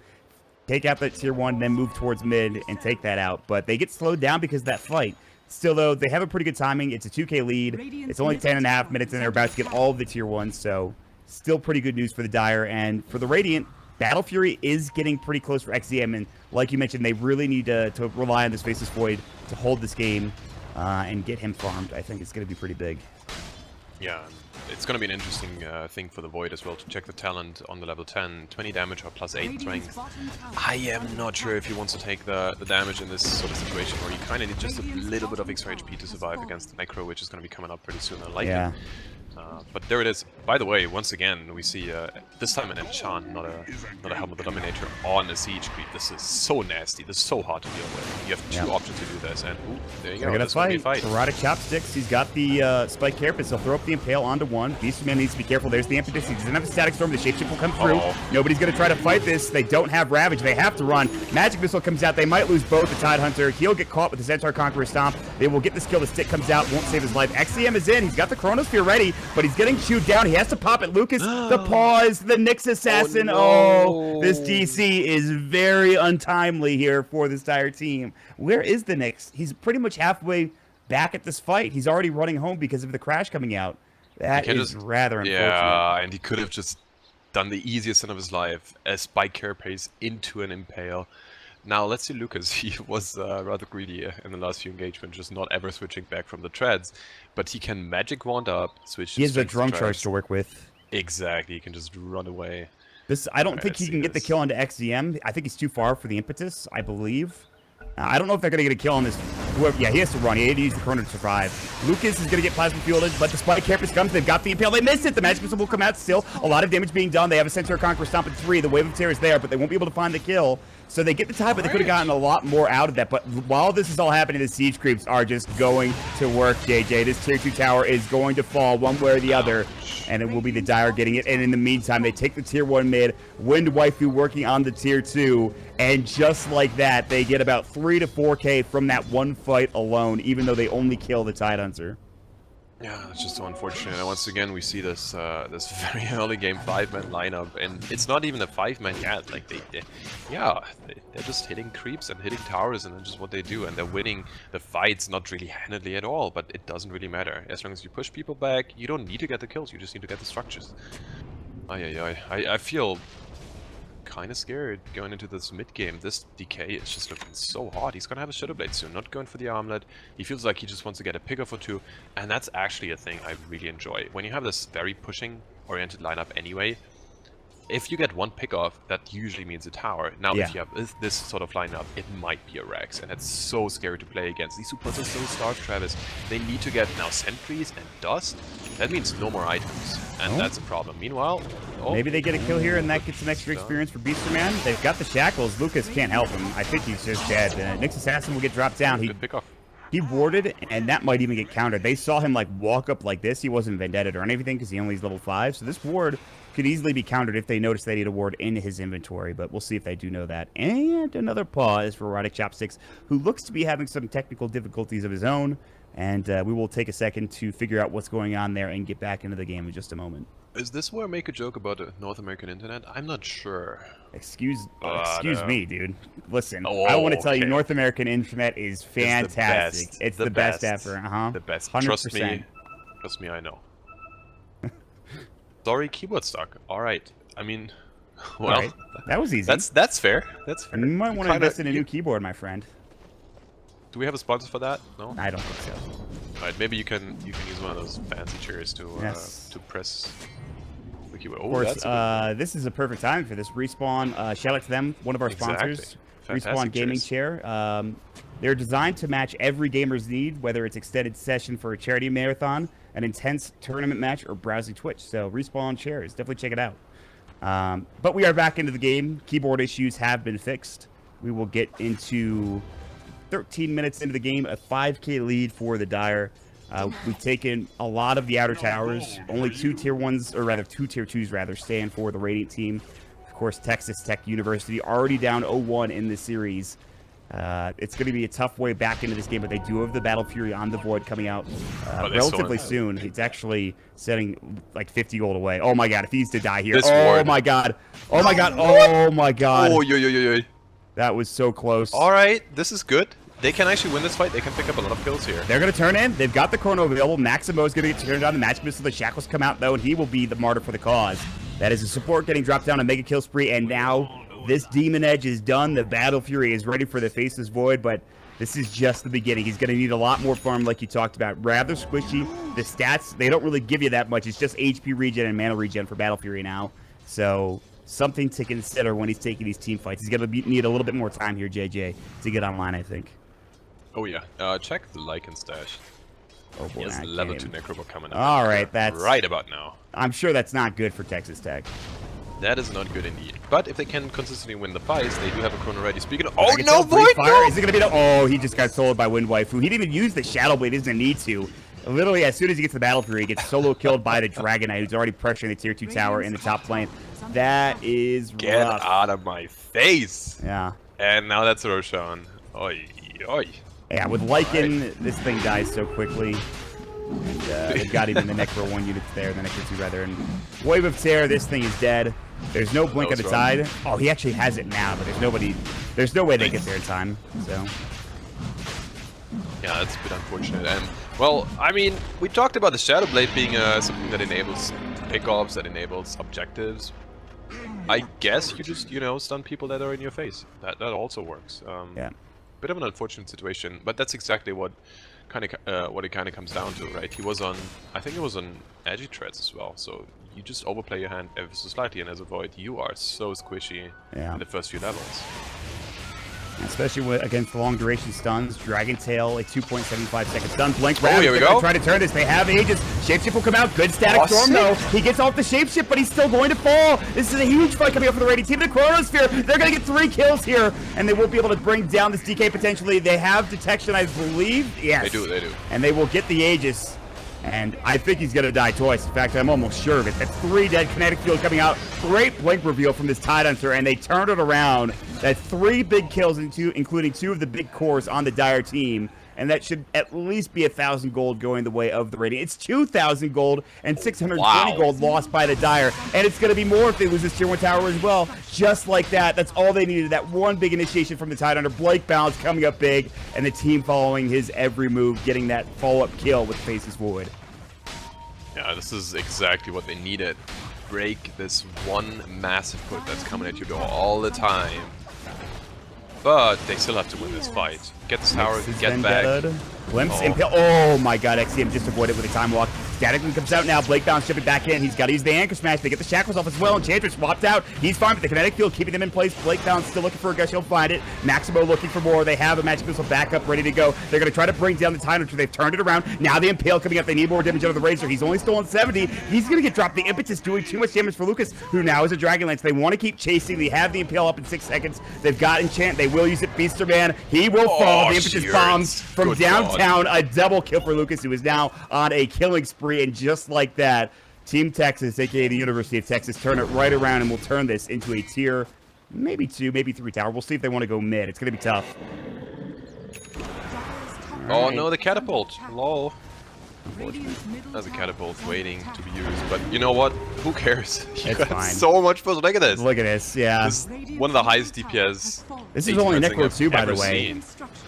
B: Take out that tier 1, then move towards mid and take that out. But they get slowed down because of that fight. Still, though, they have a pretty good timing. It's a 2K lead. It's only 10.5 minutes, and they're about to get all of the tier 1. So still pretty good news for the Dire. And for the Radiant, Battle Fury is getting pretty close for XZM, and like you mentioned, they really need to rely on this Faceless Void to hold this game and get him farmed. I think it's going to be pretty big.
C: Yeah, it's going to be an interesting thing for the Void as well, to check the talent on the level 10. 20 damage or plus 8 strength. I am not sure if he wants to take the damage in this sort of situation, where you kind of need just a little bit of extra HP to survive against the Necro, which is going to be coming up pretty soon. I like it. But there it is. By the way, once again, we see this time an enchant, not a Helm of the Dominator on a siege creep. This is so nasty. This is so hard to deal with. You have 2 options to do this, and ooh, there you go.
B: They're gonna fight. Erotic Chopsticks. He's got the Spike Carapace. He'll throw up the Impale onto 1. Beastman needs to be careful. There's the Impetus. He doesn't have a Static Storm. The Shapeshift will come through. Nobody's gonna try to fight this. They don't have Ravage. They have to run. Magic Missile comes out. They might lose both. The Tidehunter. He'll get caught with the Centaur Conqueror Stomp. They will get this kill. The stick comes out. Won't save his life. XCM is in. He's got the Chronosphere ready, but he's getting chewed down. He has to pop it. Lucas, the pause, the Nyx Assassin. Oh, this DC is very untimely here for this Dire team. Where is the Nyx? He's pretty much halfway back at this fight. He's already running home because of the crash coming out. That is rather unfortunate.
C: Yeah, and he could have just done the easiest sin of his life, a Spike Carapace into an Impale. Now, let's see Lucas. He was rather greedy in the last few engagements, just not ever switching back from the treads. But he can Magic Wand up, switch.
B: He has a Drum Charge to work with.
C: Exactly, he can just run away.
B: I don't think he can get the kill onto XZM. I think he's too far for the Impetus, I believe. I don't know if they're going to get a kill on this. Yeah, he has to run. He had to use the Chrono to survive. Lucas is going to get Plasma Fielded, but the Spike Carapace comes. They've got the Impale. They missed it. The Magic Missile will come out still. A lot of damage being done. They have a Centaur Conqueror Stomp at 3. The Wave of Terror is there, but they won't be able to find the kill. So they get the tie, but they could have gotten a lot more out of that. But while this is all happening, the Siege Creeps are just going to work, JJ. This Tier 2 tower is going to fall one way or the other, and it will be the Dire getting it. And in the meantime, they take the Tier 1 mid, Wind Waifu working on the Tier 2, and just like that, they get about 3 to 4K from that one fight alone, even though they only kill the Tidehunter.
C: Yeah, it's just so unfortunate. And once again, we see this this very early game 5-man lineup, and it's not even a 5-man yet. Like they're just hitting creeps and hitting towers, and that's just what they do. And they're winning the fights, not really handedly at all. But it doesn't really matter as long as you push people back. You don't need to get the kills. You just need to get the structures. I feel kind of scared going into this mid game. This DK is just looking so hot. He's gonna have a Shadow Blade soon, not going for the armlet. He feels like he just wants to get a pick off or 2, and that's actually a thing I really enjoy. When you have this very pushing oriented lineup anyway, if you get one pick off, that usually means a tower. Now, if you have this sort of lineup, it might be a Rex, and it's so scary to play against. These supports are so starved, Travis. They need to get now sentries and dust. That means no more items, and that's a problem. Meanwhile,
B: maybe they get a kill here, and that gets some extra experience for Beasterman. They've got the shackles. Lucas can't help him. I think he's just dead. Nyx Assassin will get dropped down.
C: Good pick off.
B: He warded, and that might even get countered. They saw him like walk up like this. He wasn't vendetted or anything because he only is level 5. So this ward could easily be countered if they notice they need a ward in his inventory. But we'll see if they do know that. And another pause for Erotic Chopsticks, who looks to be having some technical difficulties of his own. And we will take a second to figure out what's going on there and get back into the game in just a moment.
C: Is this where I make a joke about the North American internet? I'm not sure.
B: Excuse me, dude. Listen,
C: Oh,
B: I want to tell you,
C: okay.
B: North American internet is fantastic. It's the best ever.
C: The best.
B: 100%.
C: Trust me, I know. Sorry, keyboard stuck. All right. I mean, well,
B: All right. That was easy.
C: that's fair. That's fair.
B: You might want to invest in a new keyboard, my friend.
C: Do we have a sponsor for that? No.
B: I don't think so.
C: All right. Maybe you can use one of those fancy chairs to
B: Yes.
C: to press the keyboard.
B: Of
C: Oh,
B: course,
C: that's a
B: this is a perfect time for this. Respawn, shout out to them, one of our sponsors.
C: Exactly.
B: Respawn
C: Fantastic
B: Gaming
C: chairs.
B: Chair. They're designed to match every gamer's need, whether it's extended session for a charity marathon, an intense tournament match, or browsing Twitch. So Respawn chairs, definitely check it out. But we are back into the game. Keyboard issues have been fixed. We will get into 13 minutes into the game, a 5K lead for the Dire. We've taken a lot of the outer towers. Only two tier 1s, or rather two tier 2s, rather, stand for the Radiant team. Of course, Texas Tech University already down 0-1 in this series. It's going to be a tough way back into this game, but they do have the Battle Fury on the Void coming out relatively soon. It's actually setting like 50 gold away. Oh my god, if he's to die here. My god. Oh my god. Oh my god.
C: Oh, yo.
B: That was so close.
C: All right, this is good. They can actually win this fight. They can pick up a lot of kills here.
B: They're going to turn in. They've got the chrono available. Maximo is going to get turned on. The match missile. The shackles come out, though, and he will be the martyr for the cause. That is a support getting dropped down a mega kill spree, and now this Demon Edge is done. The Battle Fury is ready for the Faceless Void, but this is just the beginning. He's going to need a lot more farm like you talked about. Rather squishy. The stats, they don't really give you that much. It's just HP regen and mana regen for Battle Fury now. So something to consider when he's taking these team fights. He's going to need a little bit more time here, JJ, to get online, I think.
C: Oh yeah, check the Lycan stash.
B: Oh boy,
C: He has level 2 Necrobot coming up.
B: All right, that's
C: right about now.
B: I'm sure that's not good for Texas Tech.
C: That is not good indeed. But if they can consistently win the fights, they do have a chrono ready. Speaking of,
B: Dragon
C: no,
B: Tail, Breeze
C: Void!
B: Fire.
C: No!
B: Is it gonna be the? Oh, he just got soloed by Wind Waifu. He didn't even use the Shadow Blade. He doesn't need to. Literally, as soon as he gets to the Battle Fury, he gets solo killed by the Dragon Knight, who's already pressuring the tier 2 tower in the top lane. That is
C: Get
B: rough.
C: out of my face!
B: Yeah.
C: And now that's Roshan. Oi, oi.
B: Yeah, with Lycan, this thing dies so quickly. And they've got even the Necro 1 units there, the Necro 2 rather. And Wave of Terror, this thing is dead. There's no blink of the tide. Oh, he actually has it now, but there's no way they get there in time. So
C: yeah, that's a bit unfortunate. And well, I mean, we talked about the Shadow Blade being something that enables pickups, that enables objectives. I guess you just, stun people that are in your face. That also works.
B: yeah.
C: Bit of an unfortunate situation, but that's exactly what it kind of comes down to, right? He was on, I think it was on Agi Threads as well, so you just overplay your hand ever so slightly, and as a Void, you are so squishy in the first few levels.
B: Especially against the long duration stuns. Dragon Tail, a 2.75 second stun. Blink round.
C: Here we go.
B: Try to turn this. They have Aegis. Shapeshift will come out. Good static storm, though. He gets off the Shapeshift, but he's still going to fall. This is a huge fight coming up for the Radiant team. The Chronosphere, they're going to get 3 kills here, and they will be able to bring down this DK potentially. They have detection, I believe. Yes.
C: They do.
B: And they will get the Aegis. And I think he's going to die twice. In fact, I'm almost sure of it. That's 3 dead kinetic field coming out. Great blink reveal from this Tide Hunter, and they turned it around. That's 3 big kills, including 2 of the big cores on the Dire team. And that should at least be 1,000 gold going the way of the Radiant. It's 2,000 gold and 620 gold lost by the Dire. And it's going to be more if they lose this tier 1 tower as well. Just like that. That's all they needed. That one big initiation from the Tide Hunter. Blake Bounce coming up big. And the team following his every move, getting that follow-up kill with Faceless Void.
C: Yeah, this is exactly what they needed. Break this one massive put that's coming at you all the time. But they still have to win this fight. Get this tower, get back.
B: Glimpse, Impale. Oh my god, XCM just avoided with a time walk. Statically comes out now. Blake Bounce shipping back in. He's got to use the Anchor Smash. They get the Shackles off as well. Enchantress swapped out. He's fine with the Kinetic Field, keeping them in place. Blake Bounce still looking for a gush. He'll find it. Maximo looking for more. They have a Magic Missile backup ready to go. They're going to try to bring down the Time Hunter. They've turned it around. Now the Impale coming up. They need more damage out of the Razor. He's only stolen 70. He's going to get dropped. The Impetus doing too much damage for Lucas, who now is a Dragonlance. They want to keep chasing. They have the Impale up in 6 seconds. They've got Enchant. They will use it. Beaster Man. He will fall. The Impetus bombs from downtown. A double kill for Lucas, who is now on a killing spree. And just like that, Team Texas, aka the University of Texas, turn it right around and will turn this into a tier, maybe 2, maybe 3 tower. We'll see if they want to go mid. It's going to be tough.
C: Oh
B: right.
C: no, the catapult. Lol. There's a catapult waiting to be used, but you know what? Who cares? You
B: It's
C: got
B: fine.
C: so much first. Look at this.
B: Look at this, yeah.
C: This is one of the highest DPS.
B: This is only
C: thing
B: Necro
C: I've
B: 2, by the
C: ever
B: way.
C: seen.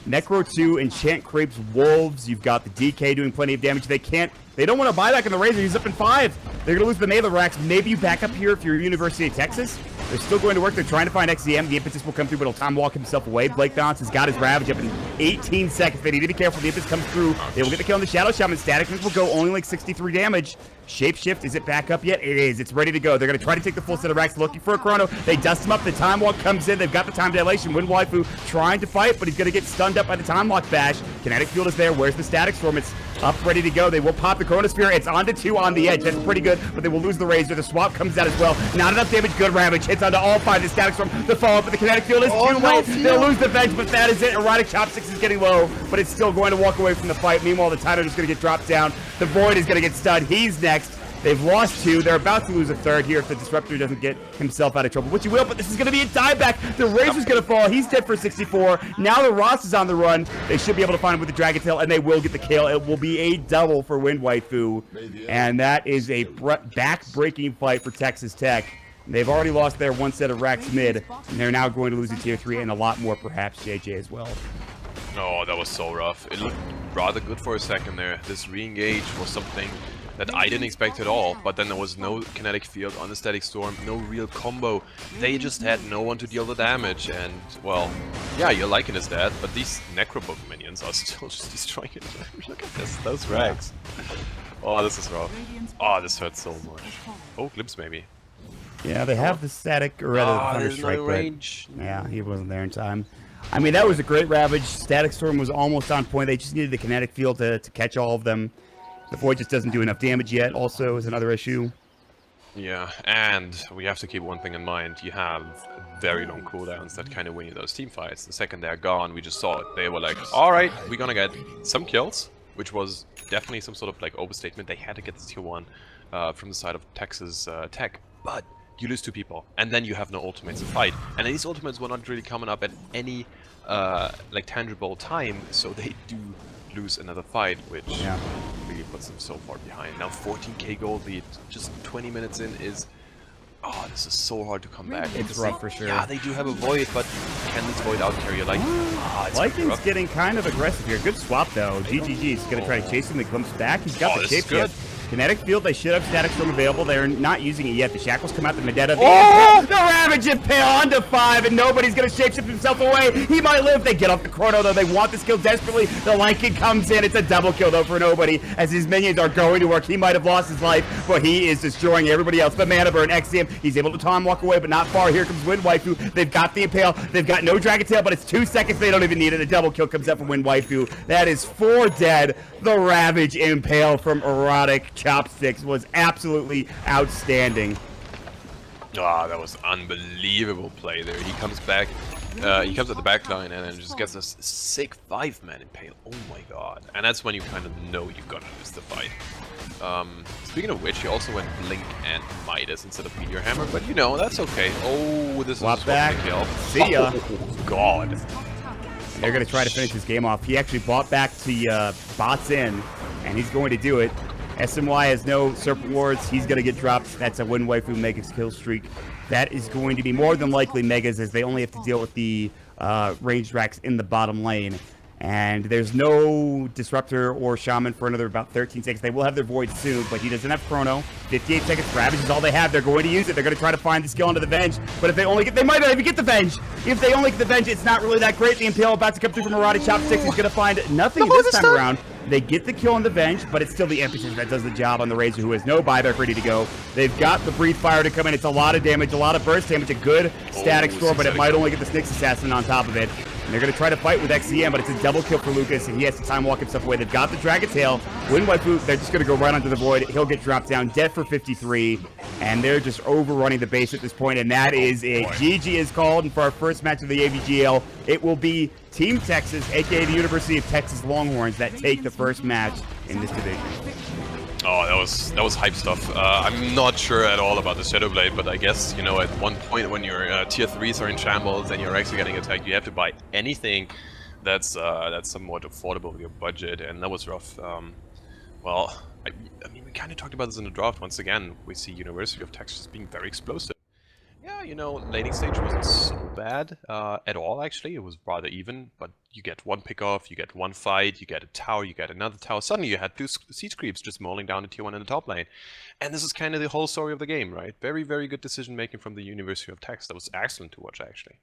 B: Necro 2, Enchant Crepes, Wolves. You've got the DK doing plenty of damage. They don't want to buy back in the Razor. He's up in 5. They're going to lose the melee racks. Maybe you back up here if you're University of Texas. They're still going to work. They're trying to find XEM. The impetus will come through, but he'll time walk himself away. Blake Balance has got his Ravage up in 18 seconds. They need to be careful. The impetus comes through. They will get the kill on the Shadow Shaman. Static will go only like 63 damage. Shapeshift, is it back up yet? It is. It's ready to go. They're going to try to take the full set of racks, looking for a chrono. They dust him up. The time walk comes in. They've got the time dilation. Wind Waifu trying to fight, but he's going to get stunned up by the time walk bash. Kinetic field is there. Where's the static storm? It's up, ready to go. They will pop the chronosphere. It's onto 2 on the edge. That's pretty good, but they will lose the Razor. The swap comes out as well. Not enough damage. Good Ravage hits onto all 5. The static storm. The follow up, but the kinetic field is too late. They'll lose the Venge, but that is it. Erotic Chopsticks is getting low, but it's still going to walk away from the fight. Meanwhile, the Tidal is going to get dropped down. The Void is going to get stunned. He's next. They've lost 2. They're about to lose a 3rd here if the Disruptor doesn't get himself out of trouble, which he will, but this is going to be a dieback. The Razor's going to fall. He's dead for 64. Now the Ross is on the run. They should be able to find him with the Dragon Tail, and they will get the kill. It will be a double for Wind Waifu, and that is a back-breaking fight for Texas Tech. They've already lost their 1 set of racks mid, and they're now going to lose a tier 3 and a lot more, perhaps, JJ as well.
C: Oh, that was so rough. It looked rather good for a second there. This re-engage was something that I didn't expect at all, but then there was no kinetic field on the static storm, no real combo. They just had no one to deal the damage, and, well, yeah, your Lycan is dead, but these Necrobook minions are still just destroying it. Look at this, those rags. Oh, this is rough. Oh, this hurts so much. Oh, Glimpse maybe.
B: Yeah, they have the static, or rather the Thunder Strike, but yeah, he wasn't there in time. I mean, that was a great Ravage. Static Storm was almost on point. They just needed the kinetic field to catch all of them. The Void just doesn't do enough damage yet, also, is another issue.
C: Yeah, and we have to keep one thing in mind. You have very long cooldowns that kind of win you those team fights. The second they're gone, we just saw it. They were like, alright, we're gonna get some kills, which was definitely some sort of like overstatement. They had to get this tier 1 from the side of Texas Tech, but you lose 2 people, and then you have no ultimates to fight. And these ultimates were not really coming up at any like tangible time, so they do lose another fight, which really puts them so far behind. Now 14k gold lead, just 20 minutes in is... Oh, this is so hard to come back.
B: It's rough for sure.
C: Yeah, they do have a Void, but can this Void out-carry? Like, it's
B: Lycan's getting kind of aggressive here. Good swap, though. GGG is going to try to chase him. He comes back. He's got the shape. Kinetic field, they should have static storm available. They're not using it yet. The shackles come out, the Medetta. The Ravage Impale onto 5, and nobody's going to shapeshift himself away. He might live. They get off the chrono, though. They want this kill desperately. The Lycan comes in. It's a double kill, though, for nobody, as his minions are going to work. He might have lost his life, but he is destroying everybody else. The Mana Burn, XM, he's able to time walk away, but not far. Here comes Wind Waifu. They've got the Impale. They've got no Dragon Tail, but it's 2 seconds. They don't even need it. A double kill comes out from Wind Waifu. That is 4 dead. The Ravage Impale from Erotic Chopsticks was absolutely outstanding.
C: Ah, that was unbelievable play there. He comes back, he comes at the back line and then just gets a sick 5-man impale. Oh my god. And that's when you kind of know you're gonna lose the fight. Speaking of which, he also went Blink and Midas instead of Meteor Hammer, but you know, that's okay. Oh, this is
B: back.
C: Kill.
B: See ya.
C: Oh god.
B: They're going to try to finish this game off. He actually bought back to bots in, and he's going to do it. SMY has no Serpent Wards. He's going to get dropped. That's a Wind Waifu Mega's kill streak. That is going to be more than likely Megas, as they only have to deal with the ranged racks in the bottom lane. And there's no Disruptor or Shaman for another about 13 seconds. They will have their Void soon, but he doesn't have Chrono. 58 seconds. Ravage is all they have. They're going to use it. They're going to try to find the skill onto the Venge. But if they only get... They might not even get the Venge. If they only get the Venge, it's not really that great. The Impale about to come through from Erotic Chopsticks. He's going to find nothing this time around. They get the kill on the Venge, but it's still the Impetus that does the job on the Razor, who has no buyback ready to go. They've got the Breathe Fire to come in. It's a lot of damage, a lot of burst damage, a good static storm, but it might only get the Nyx Assassin on top of it. And they're going to try to fight with XCM, but it's a double kill for Lucas, and he has to time walk himself away. They've got the Dragon Tail. Wind Waifu, they're just going to go right onto the Void. He'll get dropped down, dead for 53, and they're just overrunning the base at this point, and that is it. GG is called, and for our first match of the AVGL, it will be Team Texas, aka the University of Texas Longhorns, that take the first match in this division.
C: Oh, that was hype stuff. I'm not sure at all about the Shadow Blade, but I guess, you know, at one point when your tier 3s are in shambles and you're actually getting attacked, you have to buy anything that's somewhat affordable with your budget, and that was rough. Well, I mean, we kind of talked about this in the draft. Once again, we see University of Texas being very explosive. Yeah, you know, laning stage wasn't so bad at all, actually. It was rather even, but you get one pick-off, you get one fight, you get a tower, you get another tower. Suddenly you had two siege creeps just mauling down the tier 1 in the top lane. And this is kind of the whole story of the game, right? Very, very good decision-making from the University of Texas. That was excellent to watch, actually.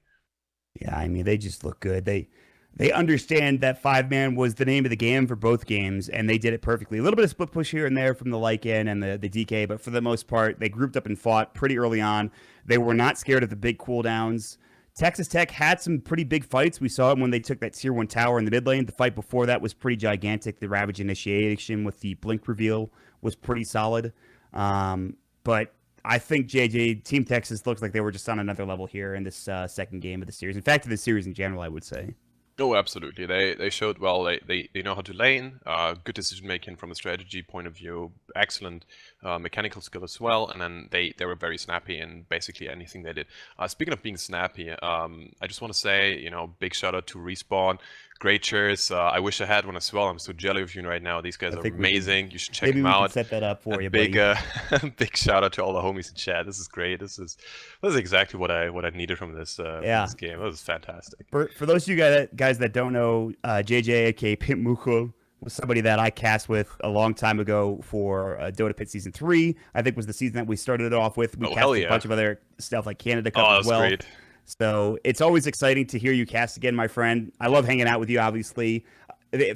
B: Yeah, I mean, they just look good. They understand that 5-man was the name of the game for both games, and they did it perfectly. A little bit of split push here and there from the Lycan and the DK, but for the most part, they grouped up and fought pretty early on. They were not scared of the big cooldowns. Texas Tech had some pretty big fights. We saw it when they took that tier 1 tower in the mid lane. The fight before that was pretty gigantic. The Ravage initiation with the Blink reveal was pretty solid. But I think Team Texas looks like they were just on another level here in this second game of the series. In fact, of the series in general, I would say.
C: Oh, absolutely. They showed well. They know how to lane. Good decision making from a strategy point of view. Excellent mechanical skill as well. And then they were very snappy in basically anything they did. Speaking of being snappy, I just want to say, you know, big shout out to Respawn. Great chairs. I wish I had one as well. I'm so jelly of you right now. These guys are amazing. You should check them out.
B: Maybe we can set that up for you,
C: big,
B: buddy.
C: Big shout out to all the homies in chat. This is great. This is exactly what I needed from this game. It was fantastic.
B: For those of you guys that don't know, JJ, aka Pimp Mukhul, was somebody that I cast with a long time ago for Dota Pit Season 3. I think was the season that we started it off with. We cast a bunch of other stuff like Canada Cup as well. Great. So it's always exciting to hear you cast again, my friend. I love hanging out with you, obviously.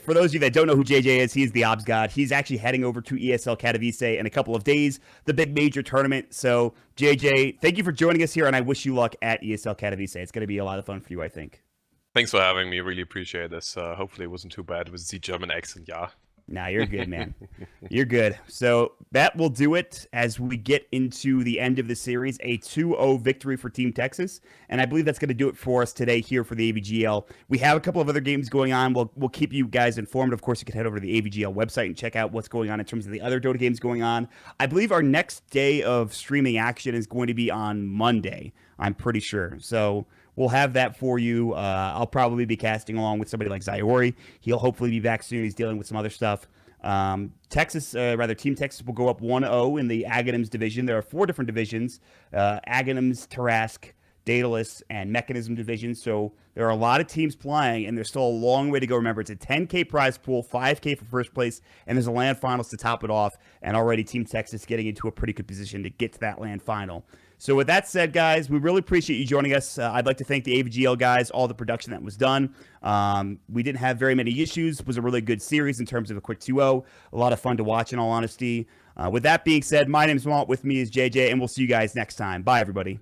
B: For those of you that don't know who JJ is, he's the Obs God. He's actually heading over to ESL Katowice in a couple of days, the big major tournament. So, JJ, thank you for joining us here, and I wish you luck at ESL Katowice. It's going to be a lot of fun for you, I think.
C: Thanks for having me. Really appreciate this. Hopefully it wasn't too bad with the German accent, yeah.
B: Nah, you're good, man. You're good. So that will do it as we get into the end of the series, a 2-0 victory for Team Texas. And I believe that's going to do it for us today here for the AVGL. We have a couple of other games going on. We'll keep you guys informed. Of course, you can head over to the AVGL website and check out what's going on in terms of the other Dota games going on. I believe our next day of streaming action is going to be on Monday, I'm pretty sure. So we'll have that for you. I'll probably be casting along with somebody like Zayori. He'll hopefully be back soon. He's dealing with some other stuff. Team Texas will go up 1-0 in the Aghanims division. There are 4 different divisions, Aghanims, Tarask, Daedalus, and Mechanism division. So there are a lot of teams playing, and there's still a long way to go. Remember, it's a 10K prize pool, 5K for first place, and there's a land finals to top it off. And already Team Texas getting into a pretty good position to get to that land final. So with that said, guys, we really appreciate you joining us. I'd like to thank the AVGL guys, all the production that was done. We didn't have very many issues. It was a really good series in terms of a quick 2-0. A lot of fun to watch, in all honesty. With that being said, my name is Walt. With me is JJ, and we'll see you guys next time. Bye, everybody.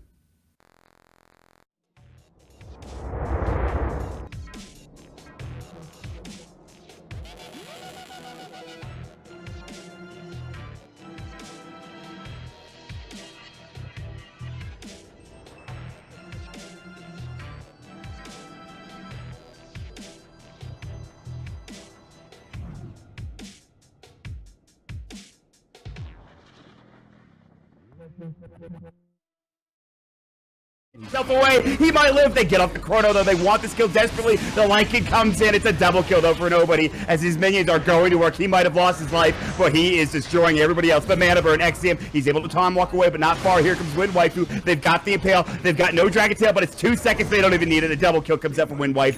B: Himself away. He might live. They get off the corner, though. They want this kill desperately. The Lycan comes in. It's a double kill, though, for nobody, as his minions are going to work. He might have lost his life, but he is destroying everybody else. But Mana Burn, Exium, he's able to Tom walk away, but not far. Here comes Wind Waifu. They've got the Impale. They've got no Dragon Tail, but it's 2 seconds. They don't even need it. A double kill comes up from Wind Waifu.